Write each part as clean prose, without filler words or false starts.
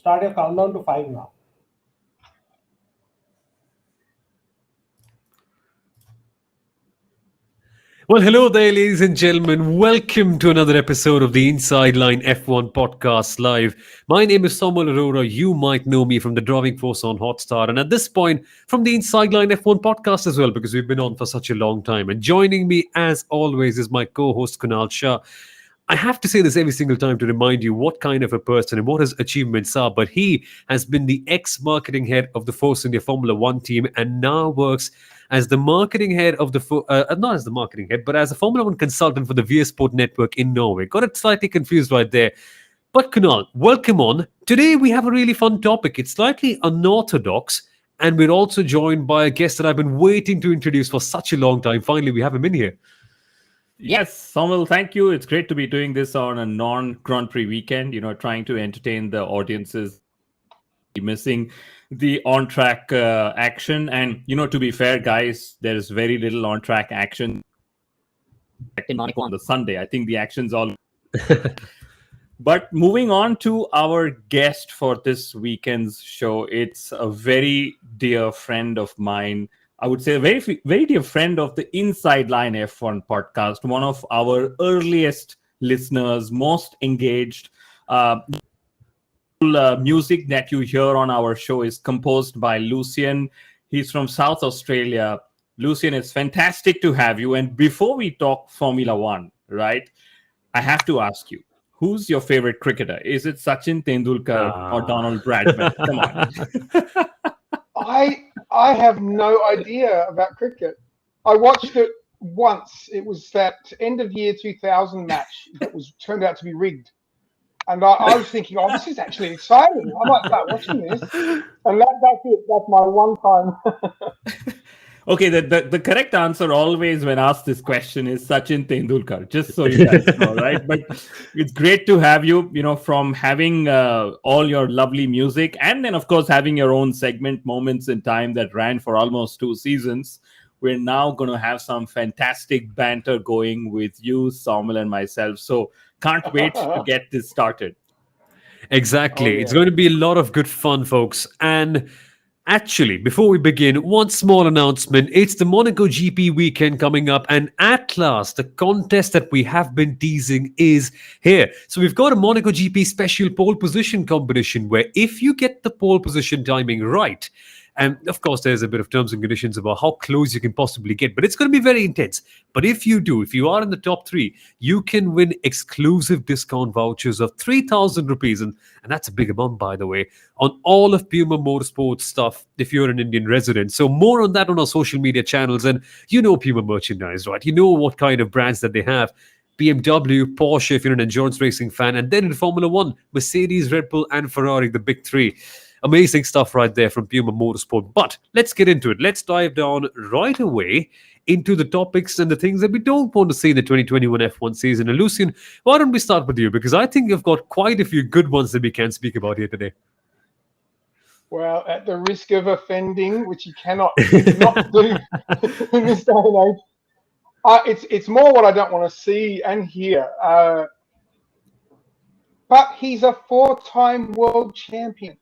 Start your countdown to 5 now. Well, hello there, ladies and gentlemen. Welcome to another episode of the Inside Line F1 Podcast Live. My name is Soumil Arora. You might know me from the Driving Force on Hotstar, and at this point, from the Inside Line F1 Podcast as well, because we've been on for such a long time. And joining me, as always, is my co-host Kunal Shah. I have to say this every single time to remind you what kind of a person and what his achievements are, but he has been the ex-marketing head of the Force India Formula One team and now works as the marketing head of not as the marketing head, but as a Formula One consultant for the VS Sport Network in Norway. Got it slightly confused right there. But Kunal, welcome on. Today we have a really fun topic. It's slightly unorthodox, and we're also joined by a guest that I've been waiting to introduce for such a long time. Finally, we have him in here. Yes, Soumil, thank you. It's great to be doing this on a non-Grand Prix weekend, trying to entertain the audiences, missing the on-track action. And, to be fair, guys, there's very little on-track action in Monaco on the Sunday. I think the action's all... But moving on to our guest for this weekend's show, it's a very dear friend of mine. I would say a very, very dear friend of the Inside Line F1 podcast, one of our earliest listeners, most engaged. Music that you hear on our show is composed by Lucien. He's from South Australia. Lucien, it's fantastic to have you. And before we talk Formula One, right, I have to ask you, who's your favorite cricketer? Is it Sachin Tendulkar or Donald Bradman? Come on. I have no idea about cricket. I watched it once. It was that end of year 2000 match that turned out to be rigged. And I was thinking, this is actually exciting. I might start watching this. And that's it. That's my one time. Okay, the correct answer always when asked this question is Sachin Tendulkar, just so you guys know, right? But it's great to have you, from having all your lovely music and then, of course, having your own segment, Moments in Time, that ran for almost 2 seasons. We're now going to have some fantastic banter going with you, Soumil, and myself. So can't wait to get this started. Exactly. Oh, yeah. It's going to be a lot of good fun, folks. And actually, before we begin, one small announcement. It's the Monaco GP weekend coming up, and at last, the contest that we have been teasing is here. So we've got a Monaco GP special pole position competition where if you get the pole position timing right, and of course, there's a bit of terms and conditions about how close you can possibly get, but it's going to be very intense. But if you are in the top 3, you can win exclusive discount vouchers of 3,000 rupees. And that's a big amount, by the way, on all of Puma Motorsports stuff if you're an Indian resident. So more on that on our social media channels. And Puma merchandise, right? You know what kind of brands that they have. BMW, Porsche, if you're an endurance racing fan. And then in Formula One, Mercedes, Red Bull, and Ferrari, the big 3. Amazing stuff right there from Puma Motorsport. But let's get into it. Let's dive down right away into the topics and the things that we don't want to see in the 2021 F1 season. And Lucien, why don't we start with you? Because I think you've got quite a few good ones that we can speak about here today. Well, at the risk of offending, which you cannot not do in this day and age, it's more what I don't want to see and hear. But he's a 4-time world champion.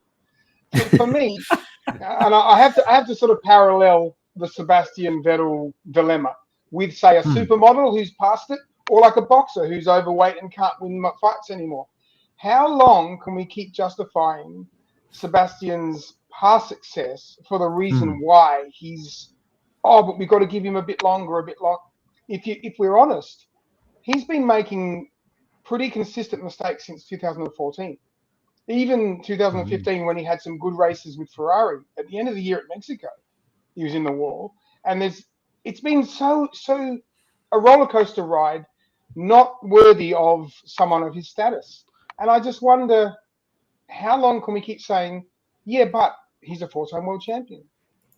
For me, and I have to sort of parallel the Sebastian Vettel dilemma with, say, a supermodel who's past it, or like a boxer who's overweight and can't win fights anymore. How long can we keep justifying Sebastian's past success for the reason why but we've got to give him a bit longer. If we're honest, he's been making pretty consistent mistakes since 2014. Even 2015, when he had some good races with Ferrari, at the end of the year at Mexico, he was in the wall. And it's been so a roller coaster ride, not worthy of someone of his status. And I just wonder, how long can we keep saying, yeah, but he's a 4-time world champion.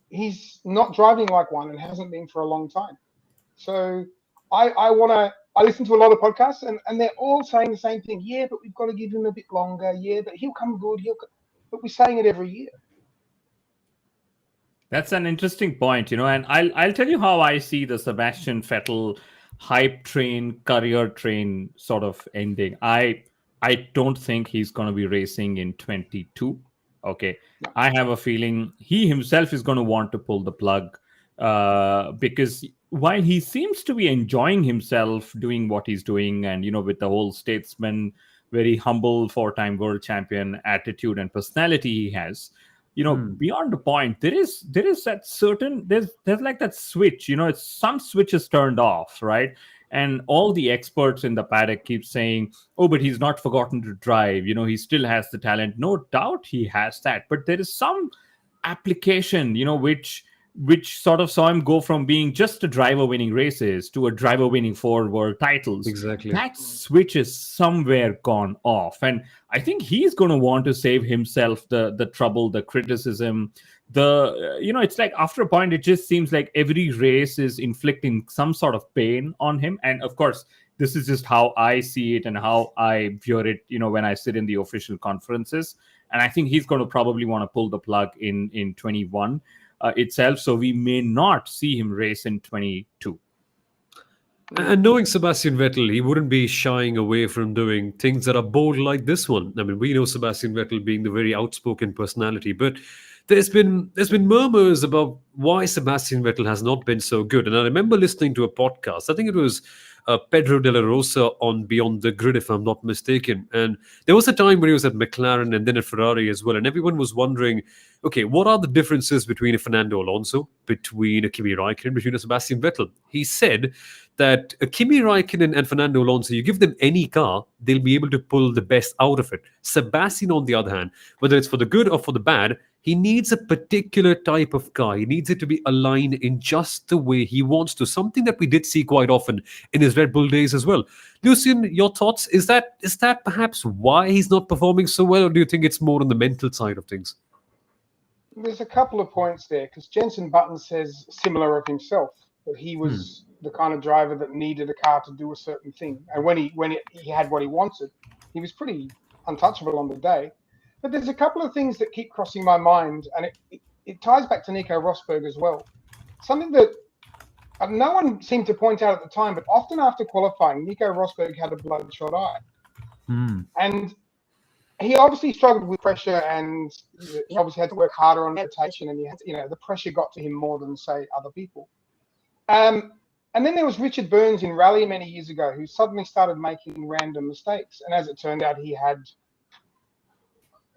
He's not driving like one and hasn't been for a long time. So I listen to a lot of podcasts and they're all saying the same thing. Yeah, but we've got to give him a bit longer. Yeah, but he'll come good. But we're saying it every year. That's an interesting point, and I'll tell you how I see the Sebastian Vettel hype train, career train sort of ending. I I don't think he's going to be racing in 22. Okay. I have a feeling he himself is going to want to pull the plug because while he seems to be enjoying himself doing what he's doing, and, with the whole statesman, very humble 4-time world champion attitude and personality he has, beyond the point, there is that certain, there's like that switch, it's some switch is turned off, right? And all the experts in the paddock keep saying, oh, but he's not forgotten to drive. He still has the talent. No doubt he has that. But there is some application, which sort of saw him go from being just a driver winning races to a driver winning 4 world titles. Exactly. That switch is somewhere gone off. And I think he's going to want to save himself the trouble, the criticism, it's like after a point, it just seems like every race is inflicting some sort of pain on him. And of course, this is just how I see it and how I view it, when I sit in the official conferences. And I think he's going to probably want to pull the plug in 21 itself. So we may not see him race in 22. And knowing Sebastian Vettel, he wouldn't be shying away from doing things that are bold like this one. I mean, we know Sebastian Vettel being the very outspoken personality, but there's been murmurs about why Sebastian Vettel has not been so good. And I remember listening to a podcast. I think it was Pedro de la Rosa on Beyond the Grid, if I'm not mistaken. And there was a time when he was at McLaren and then at Ferrari as well. And everyone was wondering, okay, what are the differences between a Fernando Alonso, between a Kimi Raikkonen, between a Sebastian Vettel? He said that a Kimi Raikkonen and Fernando Alonso, you give them any car, they'll be able to pull the best out of it. Sebastian, on the other hand, whether it's for the good or for the bad, he needs a particular type of car. He needs it to be aligned in just the way he wants to. Something that we did see quite often in his Red Bull days as well. Lucien, your thoughts? Is that perhaps why he's not performing so well, or do you think it's more on the mental side of things? There's a couple of points there, because Jenson Button says similar of himself, that he was the kind of driver that needed a car to do a certain thing. And when he had what he wanted, he was pretty untouchable on the day. But there's a couple of things that keep crossing my mind, and it ties back to Nico Rosberg as well. Something that no one seemed to point out at the time, but often after qualifying, Nico Rosberg had a bloodshot eye. And he obviously struggled with pressure, and he obviously had to work harder on meditation, and he had the pressure got to him more than, say, other people. And then there was Richard Burns in Rally many years ago, who suddenly started making random mistakes. And as it turned out,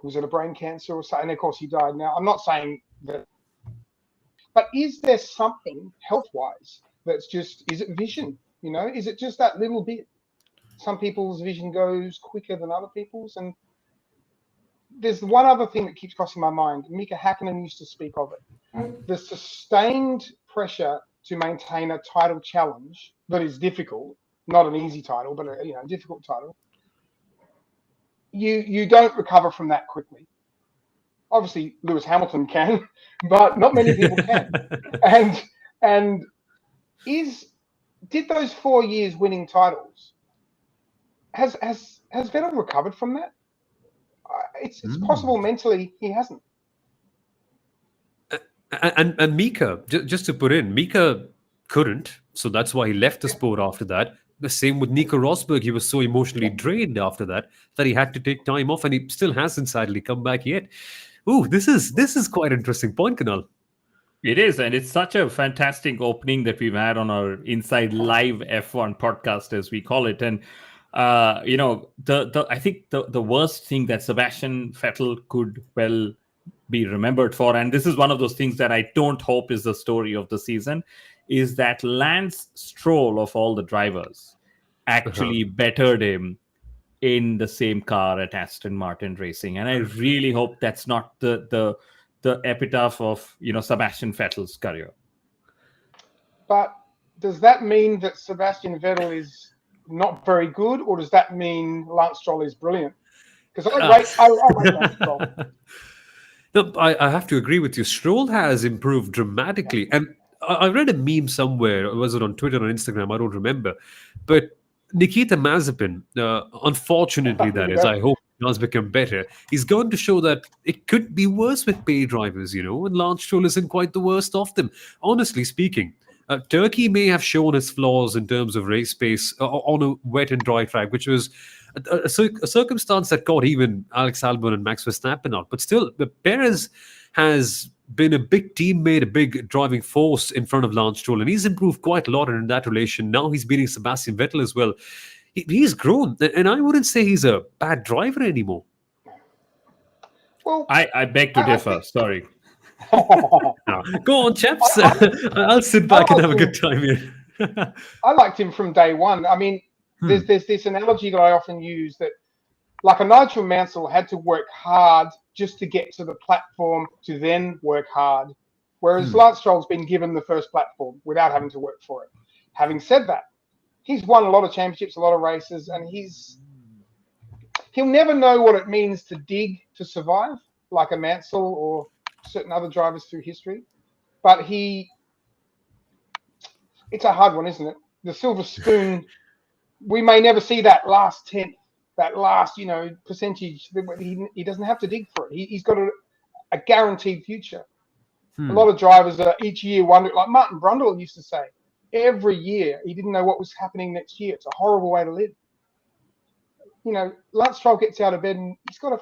was it a brain cancer or something? And of course, he died. Now, I'm not saying that, but is there something health-wise that's is it vision? Is it just that little bit? Some people's vision goes quicker than other people's. And there's one other thing that keeps crossing my mind. Mika Hakkinen used to speak of it. The sustained pressure to maintain a title challenge that is difficult, not an easy title, but a difficult title. You don't recover from that quickly. Obviously, Lewis Hamilton can, but not many people can. And did those 4 years winning titles? Has Vettel recovered from that? It's possible mentally he hasn't. And Mika, just to put in, Mika couldn't, so that's why he left the sport after that. The same with Nico Rosberg. He was so emotionally drained after that he had to take time off, and he still hasn't sadly come back yet. Ooh, this is quite an interesting point, Kunal. It is, and it's such a fantastic opening that we've had on our Inside Live F1 podcast, as we call it. And I think the worst thing that Sebastian Vettel could well be remembered for, and this is one of those things that I don't hope is the story of the season, is that Lance Stroll, of all the drivers, actually bettered him in the same car at Aston Martin Racing. And I really hope that's not the epitaph of Sebastian Vettel's career. But does that mean that Sebastian Vettel is not very good, or does that mean Lance Stroll is brilliant? Because I rate Lance Stroll. No, I have to agree with you. Stroll has improved dramatically. And I read a meme somewhere, was it on Twitter or Instagram? I don't remember. But Nikita Mazepin, unfortunately that is, I hope he does become better. He's going to show that it could be worse with pay drivers, and Lance Stroll isn't quite the worst of them. Honestly speaking, Turkey may have shown its flaws in terms of race pace on a wet and dry track, which was a circumstance that caught even Alex Albon and Max Verstappen out. But still, Perez has been a big teammate, a big driving force in front of Lance Stroll, and he's improved quite a lot in that relation. Now he's beating Sebastian Vettel as well. He's grown, and I wouldn't say he's a bad driver anymore. Well, I beg to differ. Sorry. Go on, chaps. I'll sit back and have a good time here. I liked him from day one. I mean, there's this analogy that I often use that, like a Nigel Mansell had to work hard just to get to the platform to then work hard, whereas Lance Stroll's been given the first platform without having to work for it. Having said that, he's won a lot of championships, a lot of races, and he'll never know what it means to dig to survive, like a Mansell or certain other drivers through history. But it's a hard one, isn't it? The silver spoon, we may never see that last tenth, that last, percentage. He doesn't have to dig for it. He's got a guaranteed future. A lot of drivers each year wonder, like Martin Brundle used to say, every year he didn't know what was happening next year. It's a horrible way to live. Lance Stroll gets out of bed and he's got a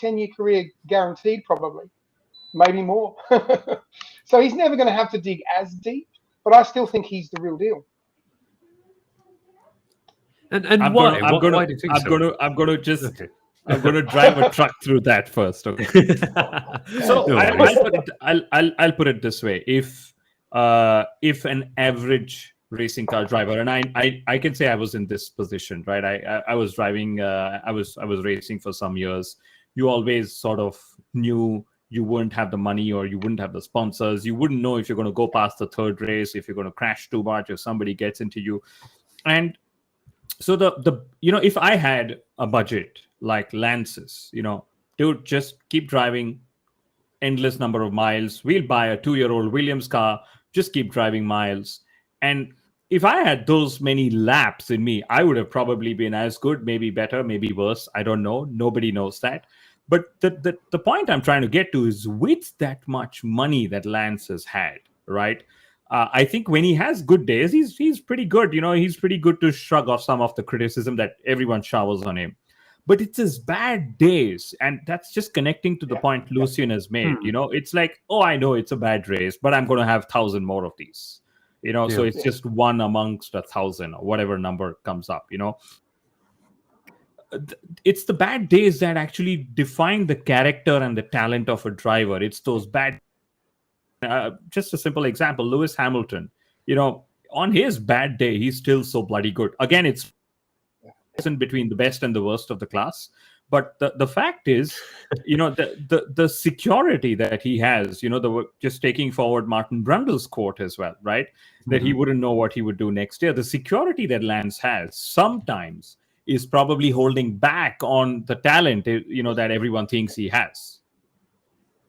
10-year career guaranteed, probably, maybe more. So he's never going to have to dig as deep, but I still think he's the real deal. And why? Why do you think so? I'm going to drive a truck through that first. Okay. So I'll put it this way: if an average racing car driver, and I can say I was in this position, right? I was driving. I was racing for some years. You always sort of knew you wouldn't have the money or you wouldn't have the sponsors. You wouldn't know if you're going to go past the third race, if you're going to crash too much, if somebody gets into you, and so if I had a budget like Lance's, dude, just keep driving endless number of miles. We'll buy a 2-year-old Williams car, just keep driving miles. And if I had those many laps in me, I would have probably been as good, maybe better, maybe worse. I don't know. Nobody knows that. But the point I'm trying to get to is, with that much money that Lance has had, right? I think when he has good days, he's pretty good. He's pretty good to shrug off some of the criticism that everyone showers on him. But it's his bad days, and that's just connecting to the point Lucien has made. It's like, I know it's a bad race, but I'm going to have 1,000 more of these. So it's just one amongst 1,000 or whatever number comes up. It's the bad days that actually define the character and the talent of a driver. It's those bad. Just a simple example: Lewis Hamilton. On his bad day, he's still so bloody good. Again, it's between the best and the worst of the class. But the fact is, the security that he has, just taking forward Martin Brundle's quote as well, right? That he wouldn't know what he would do next year. The security that Lance has sometimes is probably holding back on the talent, that everyone thinks he has.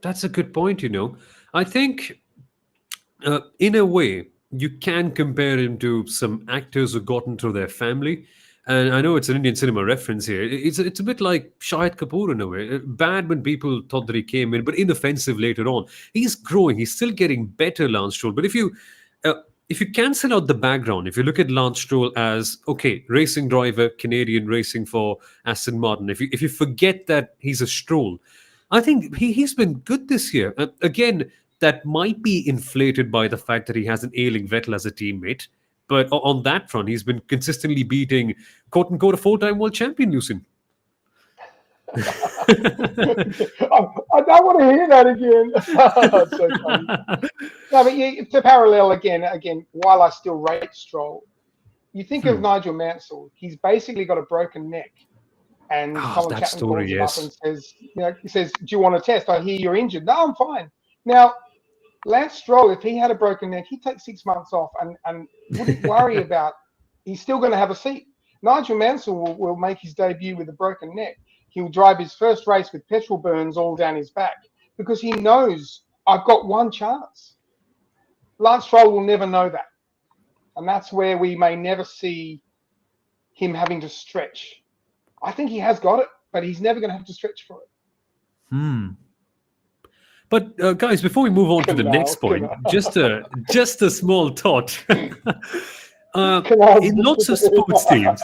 That's a good point, I think, in a way, you can compare him to some actors who got into their family. And I know it's an Indian cinema reference here. It's a bit like Shahid Kapoor in a way. Bad when people thought that he came in, but inoffensive later on. He's growing. He's still getting better, Lance Stroll. But if you cancel out the background, if you look at Lance Stroll as, okay, racing driver, Canadian racing for Aston Martin, if you forget that he's a Stroll, I think he's been good this year. Again, that might be inflated by the fact that he has an ailing Vettel as a teammate. But on that front, he's been consistently beating, quote-unquote, a 4-time world champion, Lucien. I don't want to hear that again. That's so funny. No, but to parallel again, while I still rate Stroll, you think of Nigel Mansell. He's basically got a broken neck. And Colin Chapman calls him up and says, he says, do you want to test? I hear you're injured. No, I'm fine. Now, Lance Stroll, if he had a broken neck, he'd take 6 months off and wouldn't worry about, he's still going to have a seat. Nigel Mansell will make his debut with a broken neck. He'll drive his first race with petrol burns all down his back because he knows, I've got one chance. Lance Stroll will never know that. And that's where we may never see him having to stretch. I think he has got it, but he's never going to have to stretch for it. But guys, before we move on to the next point, just a small thought. In lots of sports teams,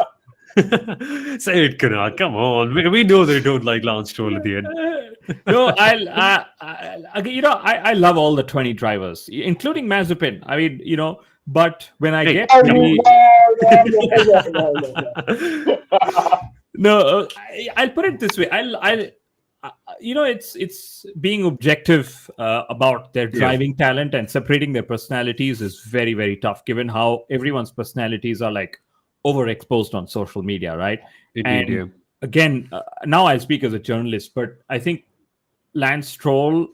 Say it, Kunal. Come on. We know they don't like Lance Stroll at the end. No, I love all the 20 drivers, including Mazepin. I mean, but when I Hey, get Oh, to the no, I'll put it this way. It's being objective about their driving talent and separating their personalities is very, very tough, given how everyone's personalities are like overexposed on social media, right? Indeed, yeah. Again, now I speak as a journalist, but I think Lance Stroll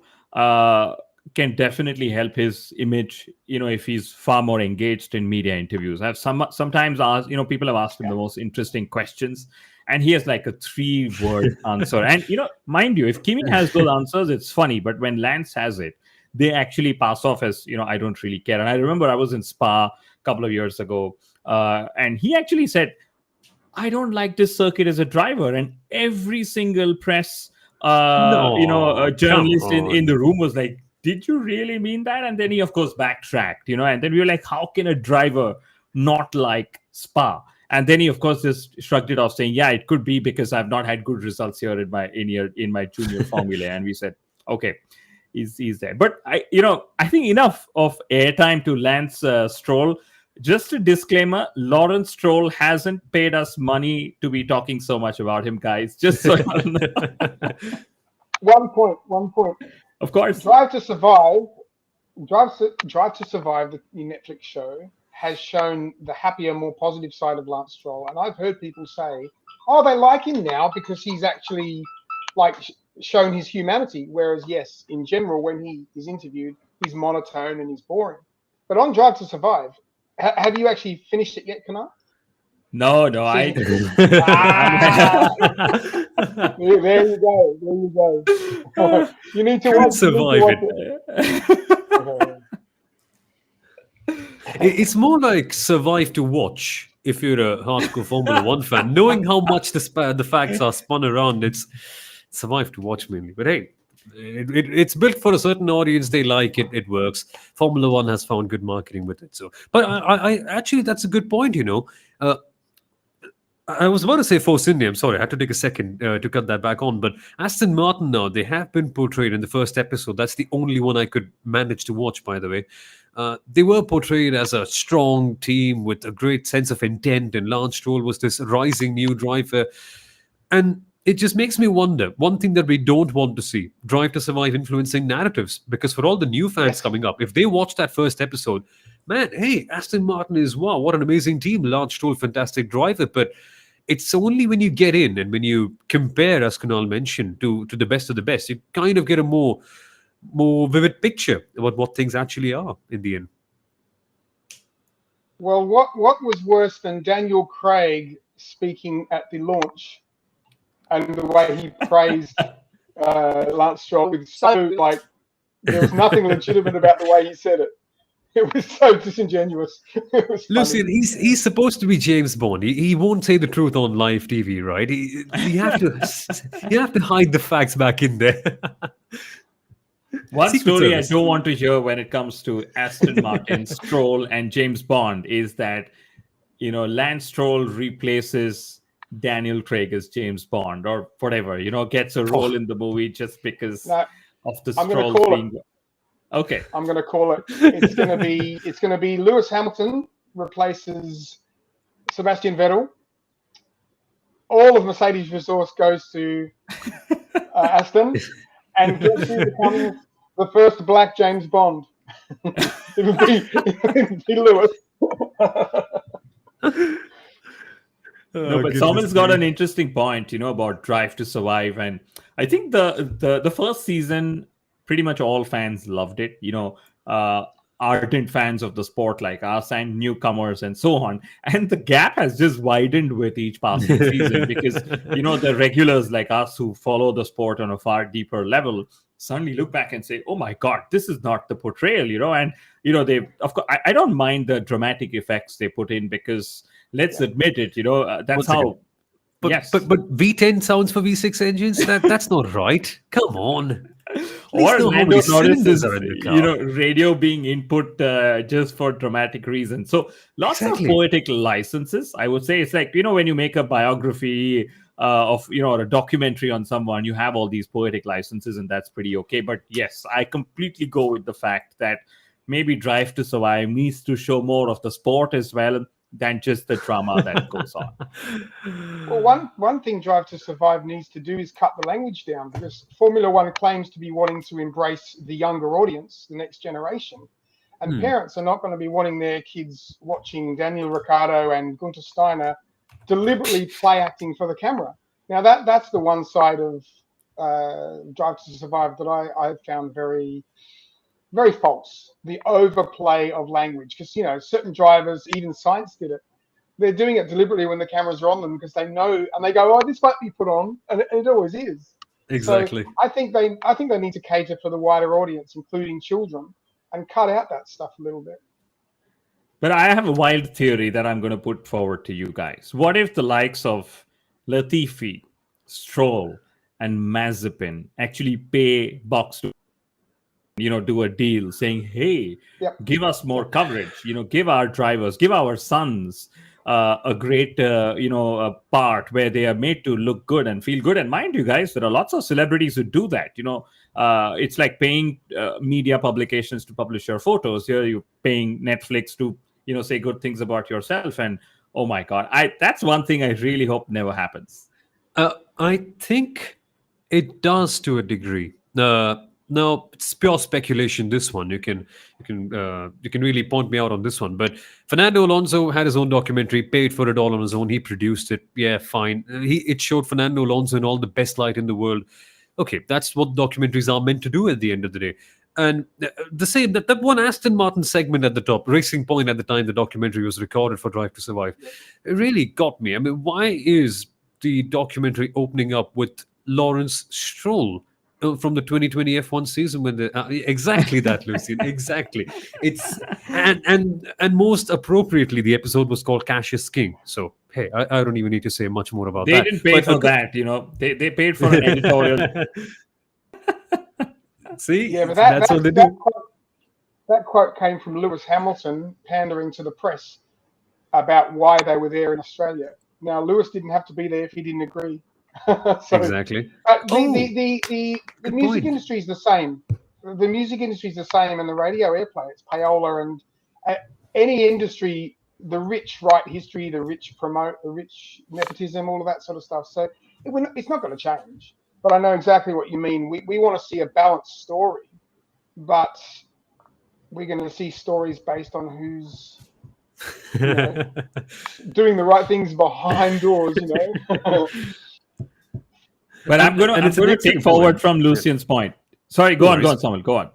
can definitely help his image, if he's far more engaged in media interviews. I've sometimes asked, people have asked him the most interesting questions, and he has like a 3-word answer. And, mind you, if Kimi has those answers, it's funny. But when Lance has it, they actually pass off as, I don't really care. And I remember I was in Spa a couple of years ago, and he actually said, I don't like this circuit as a driver. And every single press, journalist in the room was like, did you really mean that? And then he, of course, backtracked, and then we were like, how can a driver not like Spa? And then he, of course, just shrugged it off, saying, yeah, it could be because I've not had good results here in my junior Formula. And we said, okay, he's there. But I think enough of airtime to Lance Stroll. Just a disclaimer, Lawrence Stroll hasn't paid us money to be talking so much about him, guys. Just so you know. One point. Of course. Drive to Survive, the Netflix show, has shown the happier, more positive side of Lance Stroll. And I've heard people say, oh, they like him now because he's actually shown his humanity. Whereas, yes, in general, when he is interviewed, he's monotone and he's boring. But on Drive to Survive, have you actually finished it yet, Kunal? No, I. There you go. You need to watch it. It's more like survive to watch. If you're a hardcore Formula One fan, knowing how much the facts are spun around, it's survive to watch mainly. But hey, it's built for a certain audience. They like it. It works. Formula One has found good marketing with it. So, but I actually, that's a good point. I was about to say Force India. I'm sorry, I had to take a second to cut that back on. But Aston Martin now, they have been portrayed in the first episode. That's the only one I could manage to watch, by the way. They were portrayed as a strong team with a great sense of intent, and Lance Stroll was this rising new driver. And it just makes me wonder, one thing that we don't want to see, Drive to Survive influencing narratives, because for all the new fans coming up, if they watch that first episode, man, hey, Aston Martin is, wow, what an amazing team. Lance Stroll, fantastic driver. But it's only when you get in and when you compare, as Kunal mentioned, to the best of the best, you kind of get a more vivid picture about what things actually are in the end. Well, what was worse than Daniel Craig speaking at the launch and the way he praised Lance Stroll? With there was nothing legitimate about the way he said it. It was so disingenuous. It was Lucien, he's supposed to be James Bond. He won't say the truth on live TV, right? You have to hide the facts back in there. One story I don't want to hear when it comes to Aston Martin, Stroll, and James Bond is that Lance Stroll replaces Daniel Craig as James Bond or whatever. Gets a role in the movie just because of the Stroll being. Okay, I'm going to call it. It's going to be Lewis Hamilton replaces Sebastian Vettel. All of Mercedes' resource goes to Aston, and guess who's becoming the first black James Bond? It'll be Lewis. No, but Soumil's got an interesting point, about Drive to Survive, and I think the first season, pretty much all fans loved it. Ardent fans of the sport like us and newcomers and so on. And the gap has just widened with each passing season because, the regulars like us who follow the sport on a far deeper level suddenly look back and say, oh my God, this is not the portrayal, and, they, of course, I don't mind the dramatic effects they put in because let's admit it, that's how. But V10 sounds for V6 engines? That's not right. Come on. least know how Lando many cylinders notices, are in the car. radio being input just for dramatic reasons. So lots of poetic licenses. I would say it's like, when you make a biography of, or a documentary on someone, you have all these poetic licenses, and that's pretty okay. But yes, I completely go with the fact that maybe Drive to Survive needs to show more of the sport as well than just the drama that goes on. Well, one thing Drive to Survive needs to do is cut the language down, because Formula One claims to be wanting to embrace the younger audience, the next generation. And parents are not going to be wanting their kids watching Daniel Ricciardo and Gunter Steiner deliberately play acting for the camera. Now, that's the one side of Drive to Survive that I found very, very false. The overplay of language, because, certain drivers, even Sainz did it. They're doing it deliberately when the cameras are on them, because they know, and they go, "Oh, this might be put on," and it always is. Exactly. So I think they need to cater for the wider audience, including children, and cut out that stuff a little bit. But I have a wild theory that I'm going to put forward to you guys. What if the likes of Latifi, Stroll, and Mazepin actually pay Box to, do a deal saying, "Hey, give us more coverage. Give our drivers, give our sons a great, a part where they are made to look good and feel good." And mind you, guys, there are lots of celebrities who do that. It's like paying media publications to publish your photos. Here, you're paying Netflix to, say good things about yourself. And oh my God, that's one thing I really hope never happens. I think it does to a degree. Now it's pure speculation. This one, you can really point me out on this one. But Fernando Alonso had his own documentary, paid for it all on his own. He produced it. Yeah, fine. It showed Fernando Alonso in all the best light in the world. Okay, that's what documentaries are meant to do at the end of the day. And the same that one Aston Martin segment at the top, Racing Point at the time the documentary was recorded for Drive to Survive, it really got me. I mean, why is the documentary opening up with Lawrence Stroll from the 2020 F1 season when exactly that, Lucien, exactly. It's and most appropriately, the episode was called Cash is King. So hey, I don't even need to say much more about that. They didn't pay for that, they paid for an editorial. See, yeah, but that's what they do. That quote came from Lewis Hamilton pandering to the press about why they were there in Australia. Now, Lewis didn't have to be there if he didn't agree. Exactly. The music industry is the same. The music industry is the same, and the radio airplay. It's payola, and any industry, the rich write history, the rich promote, the rich nepotism, all of that sort of stuff. So it's not going to change. But I know exactly what you mean. We want to see a balanced story, but we're going to see stories based on who's doing the right things behind doors, But I'm going to take forward from Lucien's point. Sorry, go on, Soumil, go on.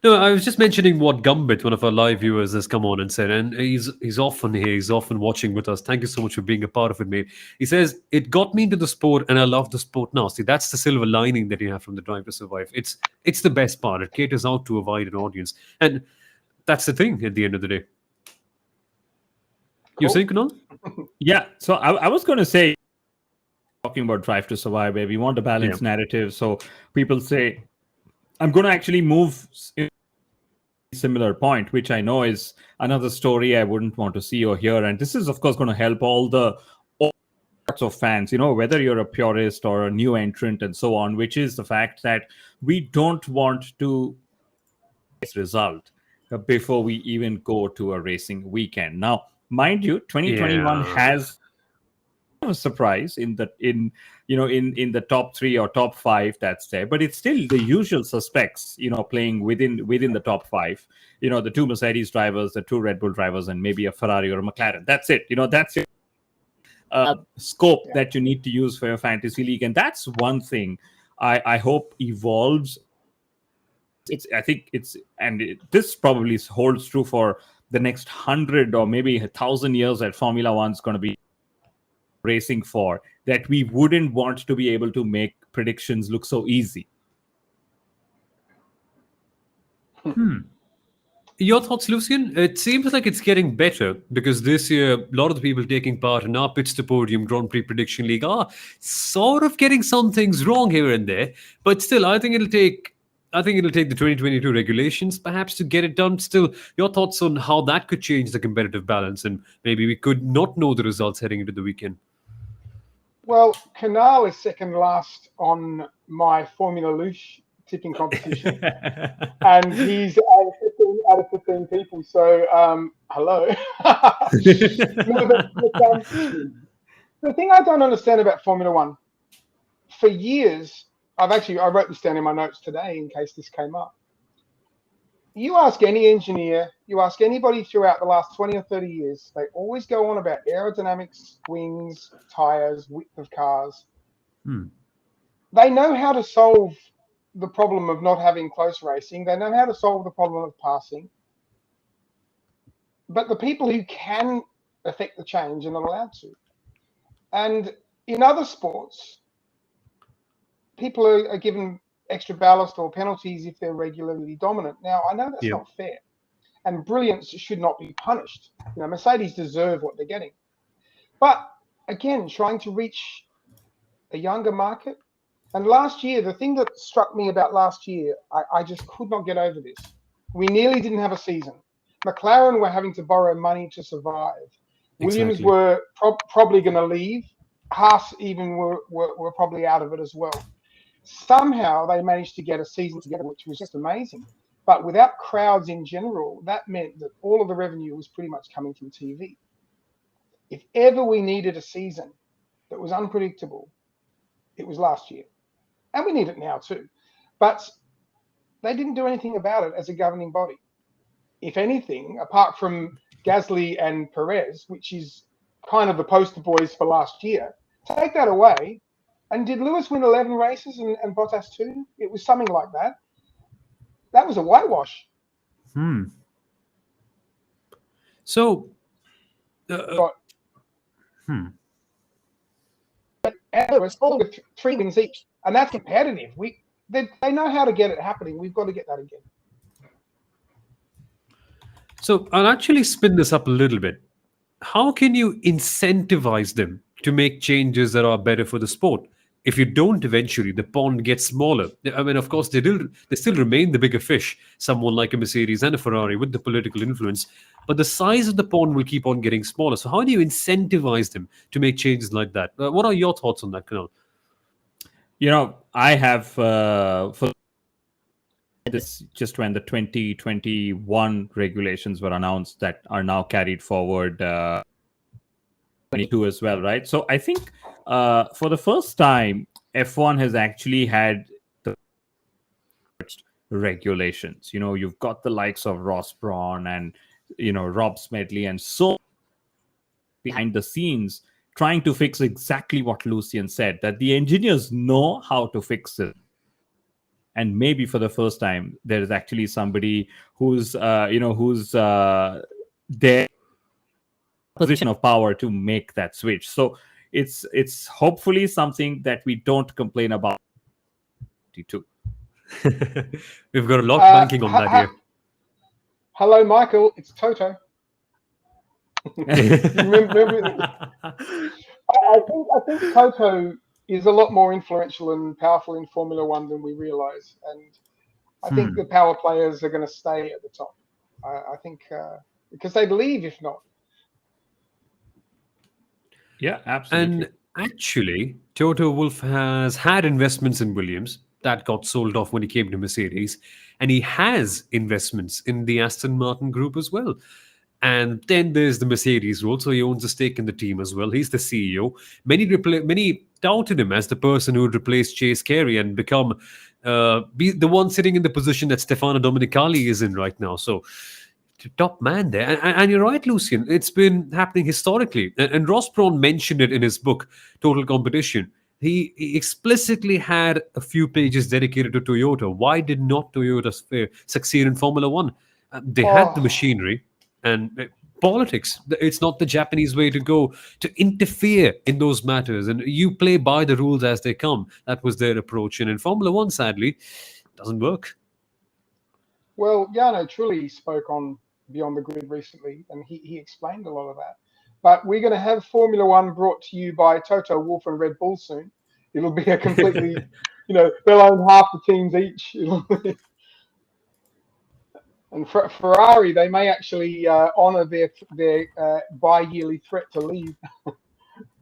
No, I was just mentioning what Gambit, one of our live viewers, has come on and said, and he's often here, he's often watching with us. Thank you so much for being a part of it, mate. He says, "It got me into the sport and I love the sport now." See, that's the silver lining that you have from the Drive to Survive. It's the best part. It caters out to a wider audience. And that's the thing at the end of the day. You're saying, Kunal? Yeah, so I was going to say, talking about Drive to Survive, where we want a balanced narrative. So people say, I'm going to actually move in a similar point, which I know is another story I wouldn't want to see or hear. And this is, of course, going to help all sorts of fans, whether you're a purist or a new entrant and so on, which is the fact that we don't want to result before we even go to a racing weekend. Now, mind you, 2021 has a surprise in the top 3 or top 5 that's there, but it's still the usual suspects playing within the top 5, the 2 Mercedes drivers, the 2 Red Bull drivers, and maybe a Ferrari or a McLaren. That's it. That's your scope that you need to use for your fantasy league, and that's one thing I hope evolves. This probably holds true for the next 100 or maybe 1,000 years that Formula One's going to be racing for, that we wouldn't want to be able to make predictions look so easy. Your thoughts, Lucien? It seems like it's getting better because this year, a lot of the people taking part in our Pits to Podium Grand Prix Prediction League are sort of getting some things wrong here and there. But still, I think it'll take I think it'll take the 2022 regulations perhaps to get it done. Still, your thoughts on how that could change the competitive balance, and maybe we could not know the results heading into the weekend. Well, Kunal is second last on my Formula Lush tipping competition, and he's out of 15 people. So, hello. No, but, the thing I don't understand about Formula One, for years, I wrote this down in my notes today in case this came up. You ask any engineer, you ask anybody throughout the last 20 or 30 years, they always go on about aerodynamics, wings, tires, width of cars. They know how to solve the problem of not having close racing. They know how to solve the problem of passing. But the people who can affect the change are not allowed to. And in other sports, people are given extra ballast or penalties if they're regularly dominant. Now, I know that's not fair, and brilliance should not be punished. You know, Mercedes deserve what they're getting. But again, trying to reach a younger market. And last year, the thing that struck me about last year, I just could not get over this. We nearly didn't have a season. McLaren were having to borrow money to survive. Williams were probably going to leave. Haas even were probably out of it as well. Somehow they managed to get a season together, which was just amazing. But without crowds in general, that meant that all of the revenue was pretty much coming from TV. If ever we needed a season that was unpredictable, it was last year. And we need it now too. But they didn't do anything about it as a governing body. If anything, apart from Gasly and Perez, which is kind of the poster boys for last year, take that away. And did Lewis win 11 races and Bottas 2? It was something like that. That was a whitewash. So, But Lewis, all with 3 wins each, and that's competitive. They know how to get it happening. We've got to get that again. So I'll actually spin this up a little bit. How can you incentivize them to make changes that are better for the sport? If you don't, eventually the pond gets smaller. I mean, of course, they still remain the bigger fish, someone like a Mercedes and a Ferrari with the political influence, but the size of the pond will keep on getting smaller. So how do you incentivize them to make changes like that? What are your thoughts on that, Kunal? You know, I have for this just when the 2021 regulations were announced that are now carried forward 22 as well, right? So I think for the first time, F1 has actually had the regulations. You know, you've got the likes of Ross Brawn and, you know, Rob Smedley and so behind the scenes trying to fix exactly what Lucien said, that the engineers know how to fix it. And maybe for the first time, there is actually somebody who's, their position of power to make that switch. So it's hopefully something that we don't complain about. Too. We've got a lot of banking on that here. Hello, Michael. It's Toto. remember I think Toto is a lot more influential and powerful in Formula One than we realise, and I think the power players are going to stay at the top. I think because they believe, if not. Yeah, absolutely. And actually, Toto Wolff has had investments in Williams that got sold off when he came to Mercedes, and he has investments in the Aston Martin group as well. And then there's the Mercedes role, so he owns a stake in the team as well. He's the CEO. Many doubted him as the person who would replace Chase Carey and become be the one sitting in the position that Stefano Domenicali is in right now. So, top man there. And you're right, Lucien. It's been happening historically. And Ross Brawn mentioned it in his book, Total Competition. He explicitly had a few pages dedicated to Toyota. Why did not Toyota succeed in Formula One? They had the machinery. And politics, it's not the Japanese way to go, to interfere in those matters. And you play by the rules as they come. That was their approach. And in Formula One, sadly, it doesn't work. Well, Jarno Trulli spoke on Beyond the Grid recently, and he explained a lot of that. But we're going to have Formula One brought to you by Toto Wolff and Red Bull soon. It'll be a completely, they'll own half the teams each. And Ferrari, they may actually honour their bi-yearly threat to leave.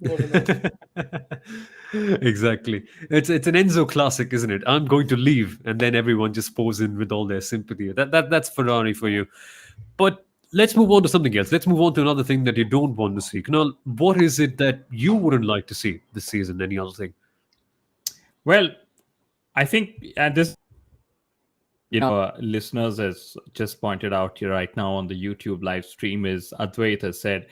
You never know. Exactly. It's an Enzo classic, isn't it? I'm going to leave, and then everyone just pours in with all their sympathy. That's Ferrari for you. But let's move on to something else. Let's move on to another thing that you don't want to see. Kunal, what is it that you wouldn't like to see this season? Any other thing? Well, I think at this, listeners has just pointed out here right now on the YouTube live stream is Advait has said,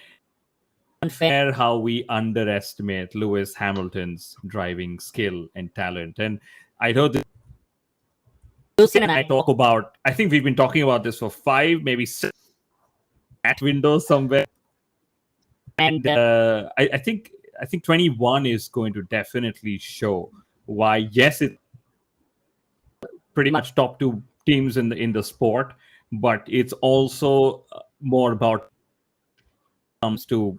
unfair how we underestimate Lewis Hamilton's driving skill and talent. And I know that Lucien and I talk about, I think we've been talking about this for 5, maybe 6 at windows somewhere. And I think 21 is going to definitely show why, yes, it pretty much top 2 teams in the sport, but it's also more about comes to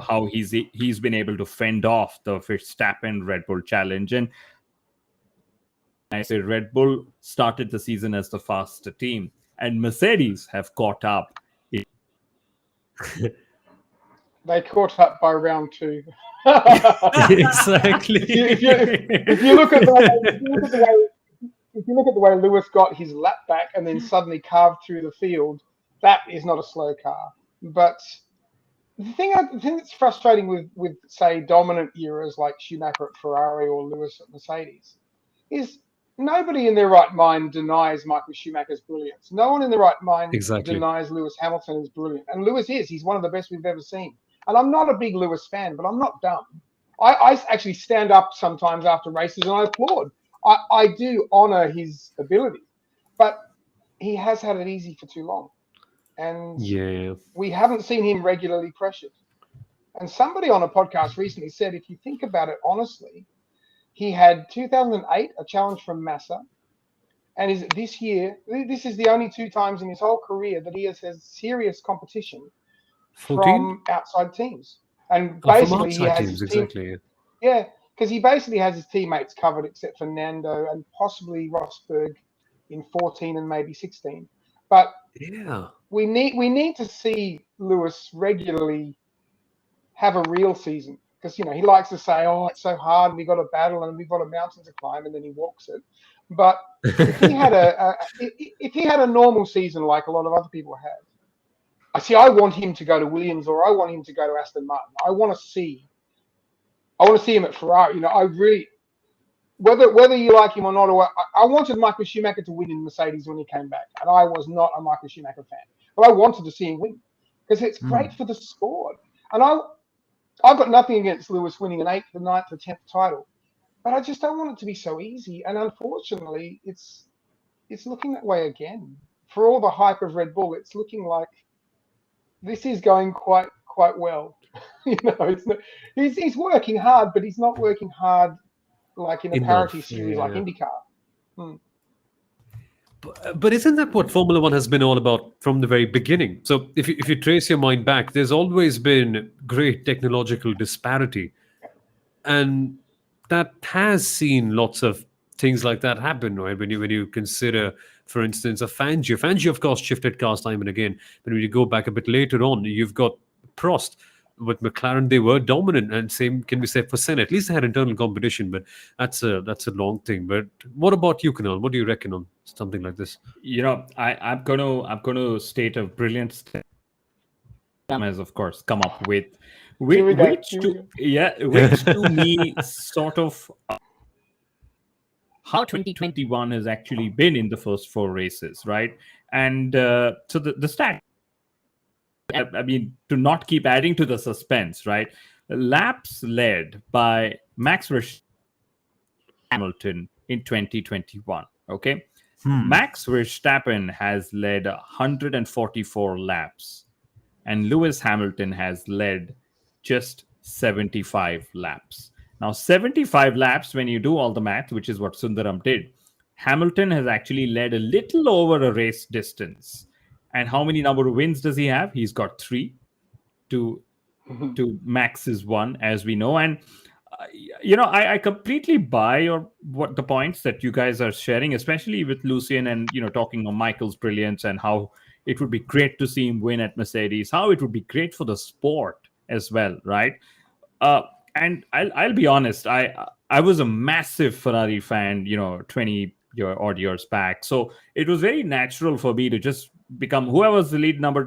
how he's been able to fend off the Verstappen Red Bull challenge. And I say Red Bull started the season as the faster team, and Mercedes have caught up. They caught up by round 2. Exactly. If you look at the way Lewis got his lap back and then suddenly carved through the field, that is not a slow car. But the thing that's frustrating with say dominant eras like Schumacher at Ferrari or Lewis at Mercedes is nobody in their right mind denies Michael Schumacher's brilliance. No one in their right mind denies Lewis Hamilton's brilliant. And Lewis he's one of the best we've ever seen. And I'm not a big Lewis fan, but I'm not dumb. I actually stand up sometimes after races and I applaud. I do honour his ability, but he has had it easy for too long. And we haven't seen him regularly pressured. And somebody on a podcast recently said, if you think about it honestly, he had 2008, a challenge from Massa. And this year, this is the only 2 times in his whole career that he has had serious competition 14? from outside teams. And basically he has teams, exactly. Yeah, because he basically has his teammates covered except for Nando and possibly Rosberg in 14 and maybe 16. But we need to see Lewis regularly have a real season, because he likes to say, "Oh, it's so hard, and we got a battle, and we've got a mountain to climb," and then he walks it. But if he had a normal season like a lot of other people have, I want him to go to Williams or I want him to go to Aston Martin. I want to see him at Ferrari. I really, whether you like him or not, I wanted Michael Schumacher to win in Mercedes when he came back, and I was not a Michael Schumacher fan, but I wanted to see him win because it's great for the sport. And I've got nothing against Lewis winning an 8th, the 9th, the 10th title, but I just don't want it to be so easy. And unfortunately, it's looking that way again. For all the hype of Red Bull, it's looking like this is going quite well. It's not, he's working hard, but he's not working hard like in a parity series like IndyCar. But isn't that what Formula One has been all about from the very beginning? So if you trace your mind back, there's always been great technological disparity. And that has seen lots of things like that happen, right? When you consider, for instance, a Fangio. Fangio, of course, shifted cars time and again. But when you go back a bit later on, you've got Prost. With McLaren, they were dominant, and same can be said for Senna. At least they had internal competition, but that's a long thing. But what about you, Kunal? What do you reckon on something like this? I'm gonna state a brilliant step, has of course come up with which to me sort of how 2021 has actually been in the first 4 races, right? And so the stat. I mean, to not keep adding to the suspense, right? Laps led by Max Verstappen Hamilton in 2021. Okay, Max Verstappen has led 144 laps, and Lewis Hamilton has led just 75 laps. Now, 75 laps, when you do all the math, which is what Sundaram did, Hamilton has actually led a little over a race distance. And how many number of wins does he have? He's got 3 to Max's 1, as we know. And I completely buy what the points that you guys are sharing, especially with Lucien and talking on Michael's brilliance and how it would be great to see him win at Mercedes, how it would be great for the sport as well, right? Uh, and I'll be honest, I was a massive Ferrari fan, 20 odd years back. So it was very natural for me to just become whoever's the lead number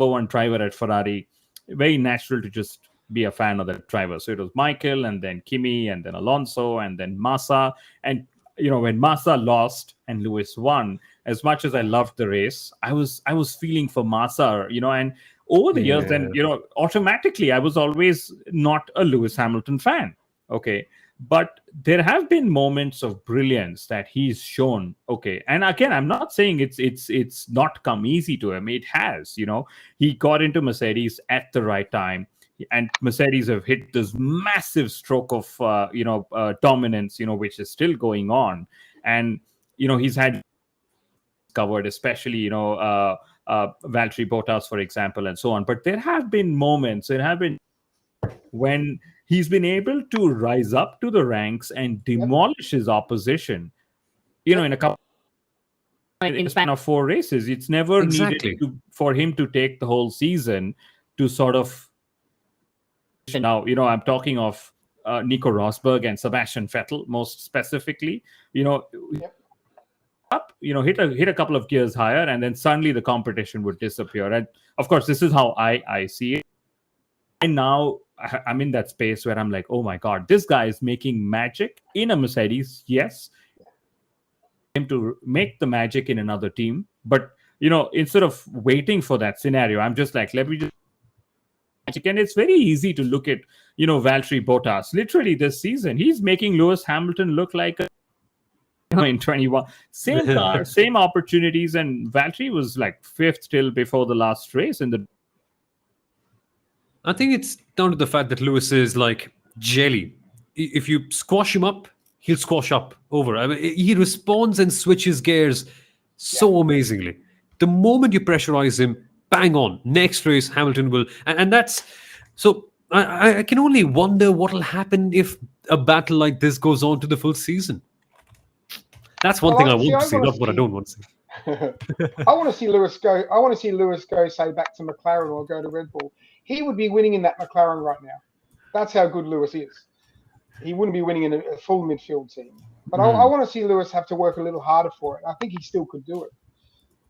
one driver at Ferrari. Very natural to just be a fan of that driver. So it was Michael, and then Kimi, and then Alonso, and then Massa. And when Massa lost and Lewis won, as much as I loved the race, I was feeling for Massa, and over the years, then automatically I was always not a Lewis Hamilton fan. Okay. But there have been moments of brilliance that he's shown. Okay. And again, I'm not saying it's not come easy to him. It has. He got into Mercedes at the right time, and Mercedes have hit this massive stroke of dominance, which is still going on. And he's had covered, especially Valtteri Bottas, for example, and so on. But there have been moments, when he's been able to rise up to the ranks and demolish his opposition, in a couple in the span of 4 races. It's never needed for him to take the whole season to sort of. Now, I'm talking of Nico Rosberg and Sebastian Vettel most specifically. Up, hit a couple of gears higher, and then suddenly the competition would disappear. And of course, this is how I see it. And now I'm in that space where I'm like, oh my God, this guy is making magic in a Mercedes. Yes, him to make the magic in another team, but instead of waiting for that scenario, I'm just like, let me just. And it's very easy to look at Valtteri Bottas. Literally this season, he's making Lewis Hamilton look like a in 21. Same car, same opportunities, and Valtteri was like 5th till before the last race in the. I think it's down to the fact that Lewis is like jelly. If you squash him up, he'll squash up over. I mean, he responds and switches gears so amazingly. The moment you pressurize him, bang on. Next race, Hamilton will. And that's. So I can only wonder what will happen if a battle like this goes on to the full season. That's one thing I want to see, not what I don't want to see. I want to see Lewis go. I want to see Lewis go, say, back to McLaren or go to Red Bull. He would be winning in that McLaren right now. That's how good Lewis is. He wouldn't be winning in a full midfield team. But I want to see Lewis have to work a little harder for it. I think he still could do it.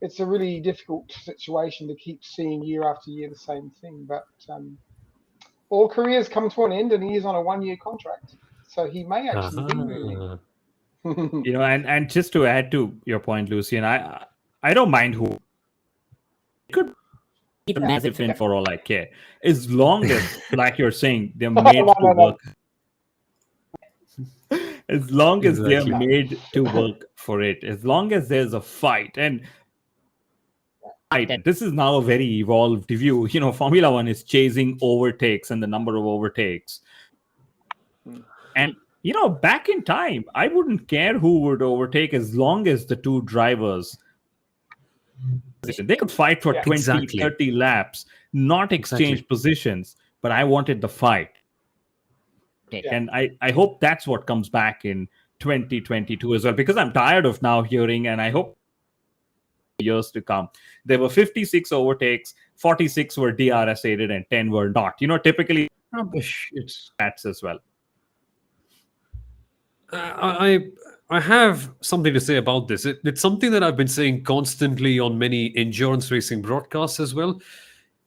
It's a really difficult situation to keep seeing year after year the same thing. But all careers come to an end, and he is on a 1-year contract. So he may actually be moving. And just to add to your point, Lucien, I don't mind who. It could be a massive thing for all I care. As long as, like you're saying, they're made to work. As long as they're made to work for it. As long as there's a fight. And this is now a very evolved view. Formula One is chasing overtakes and the number of overtakes. And back in time, I wouldn't care who would overtake as long as the two drivers, they could fight for 20, 30 laps, not exchange positions, but I wanted the fight. And I hope that's what comes back in 2022 as well, because I'm tired of now hearing, and I hope years to come, there were 56 overtakes, 46 were DRS aided, and 10 were not. Typically, that's as well. I have something to say about this. It's something that I've been saying constantly on many endurance racing broadcasts as well.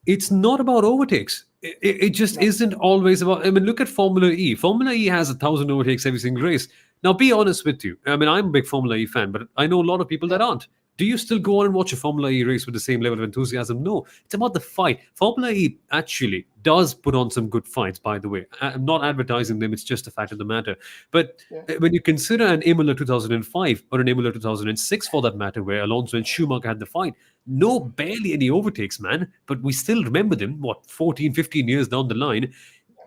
It's not about overtakes. It just isn't always about. I mean, look at Formula E. Formula E has 1,000 overtakes every single race. Now, be honest with you. I mean, I'm a big Formula E fan, but I know a lot of people that aren't. Do you still go on and watch a Formula E race with the same level of enthusiasm? No, it's about the fight. Formula E actually does put on some good fights, by the way. I'm not advertising them, it's just a fact of the matter. But when you consider an Imola 2005 or an Imola 2006 for that matter, where Alonso and Schumacher had the fight, barely any overtakes, man. But we still remember them, 14, 15 years down the line.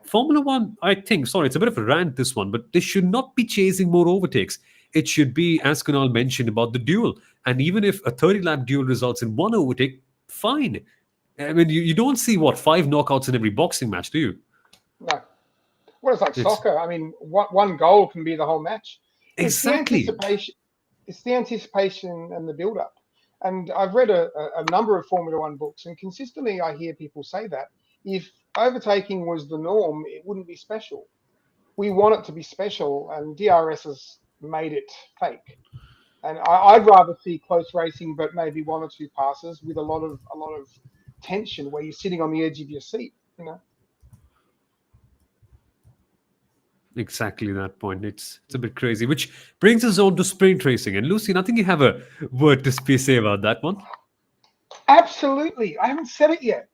Formula One, I think, it's a bit of a rant, this one, but they should not be chasing more overtakes. It should be, as Kunal mentioned, about the duel. And even if a 30-lap duel results in one overtake, fine. I mean, you don't see, 5 knockouts in every boxing match, do you? No. Well, it's like soccer. I mean, one goal can be the whole match. Exactly. It's the anticipation and the build-up. And I've read a number of Formula One books, and consistently I hear people say that if overtaking was the norm, it wouldn't be special. We want it to be special, and DRS has made it fake. And I'd rather see close racing, but maybe one or two passes with a lot of tension, where you're sitting on the edge of your seat. You know. Exactly that point. It's a bit crazy, which brings us on to sprint racing. And Lucien, I think you have a word to say about that one. Absolutely, I haven't said it yet.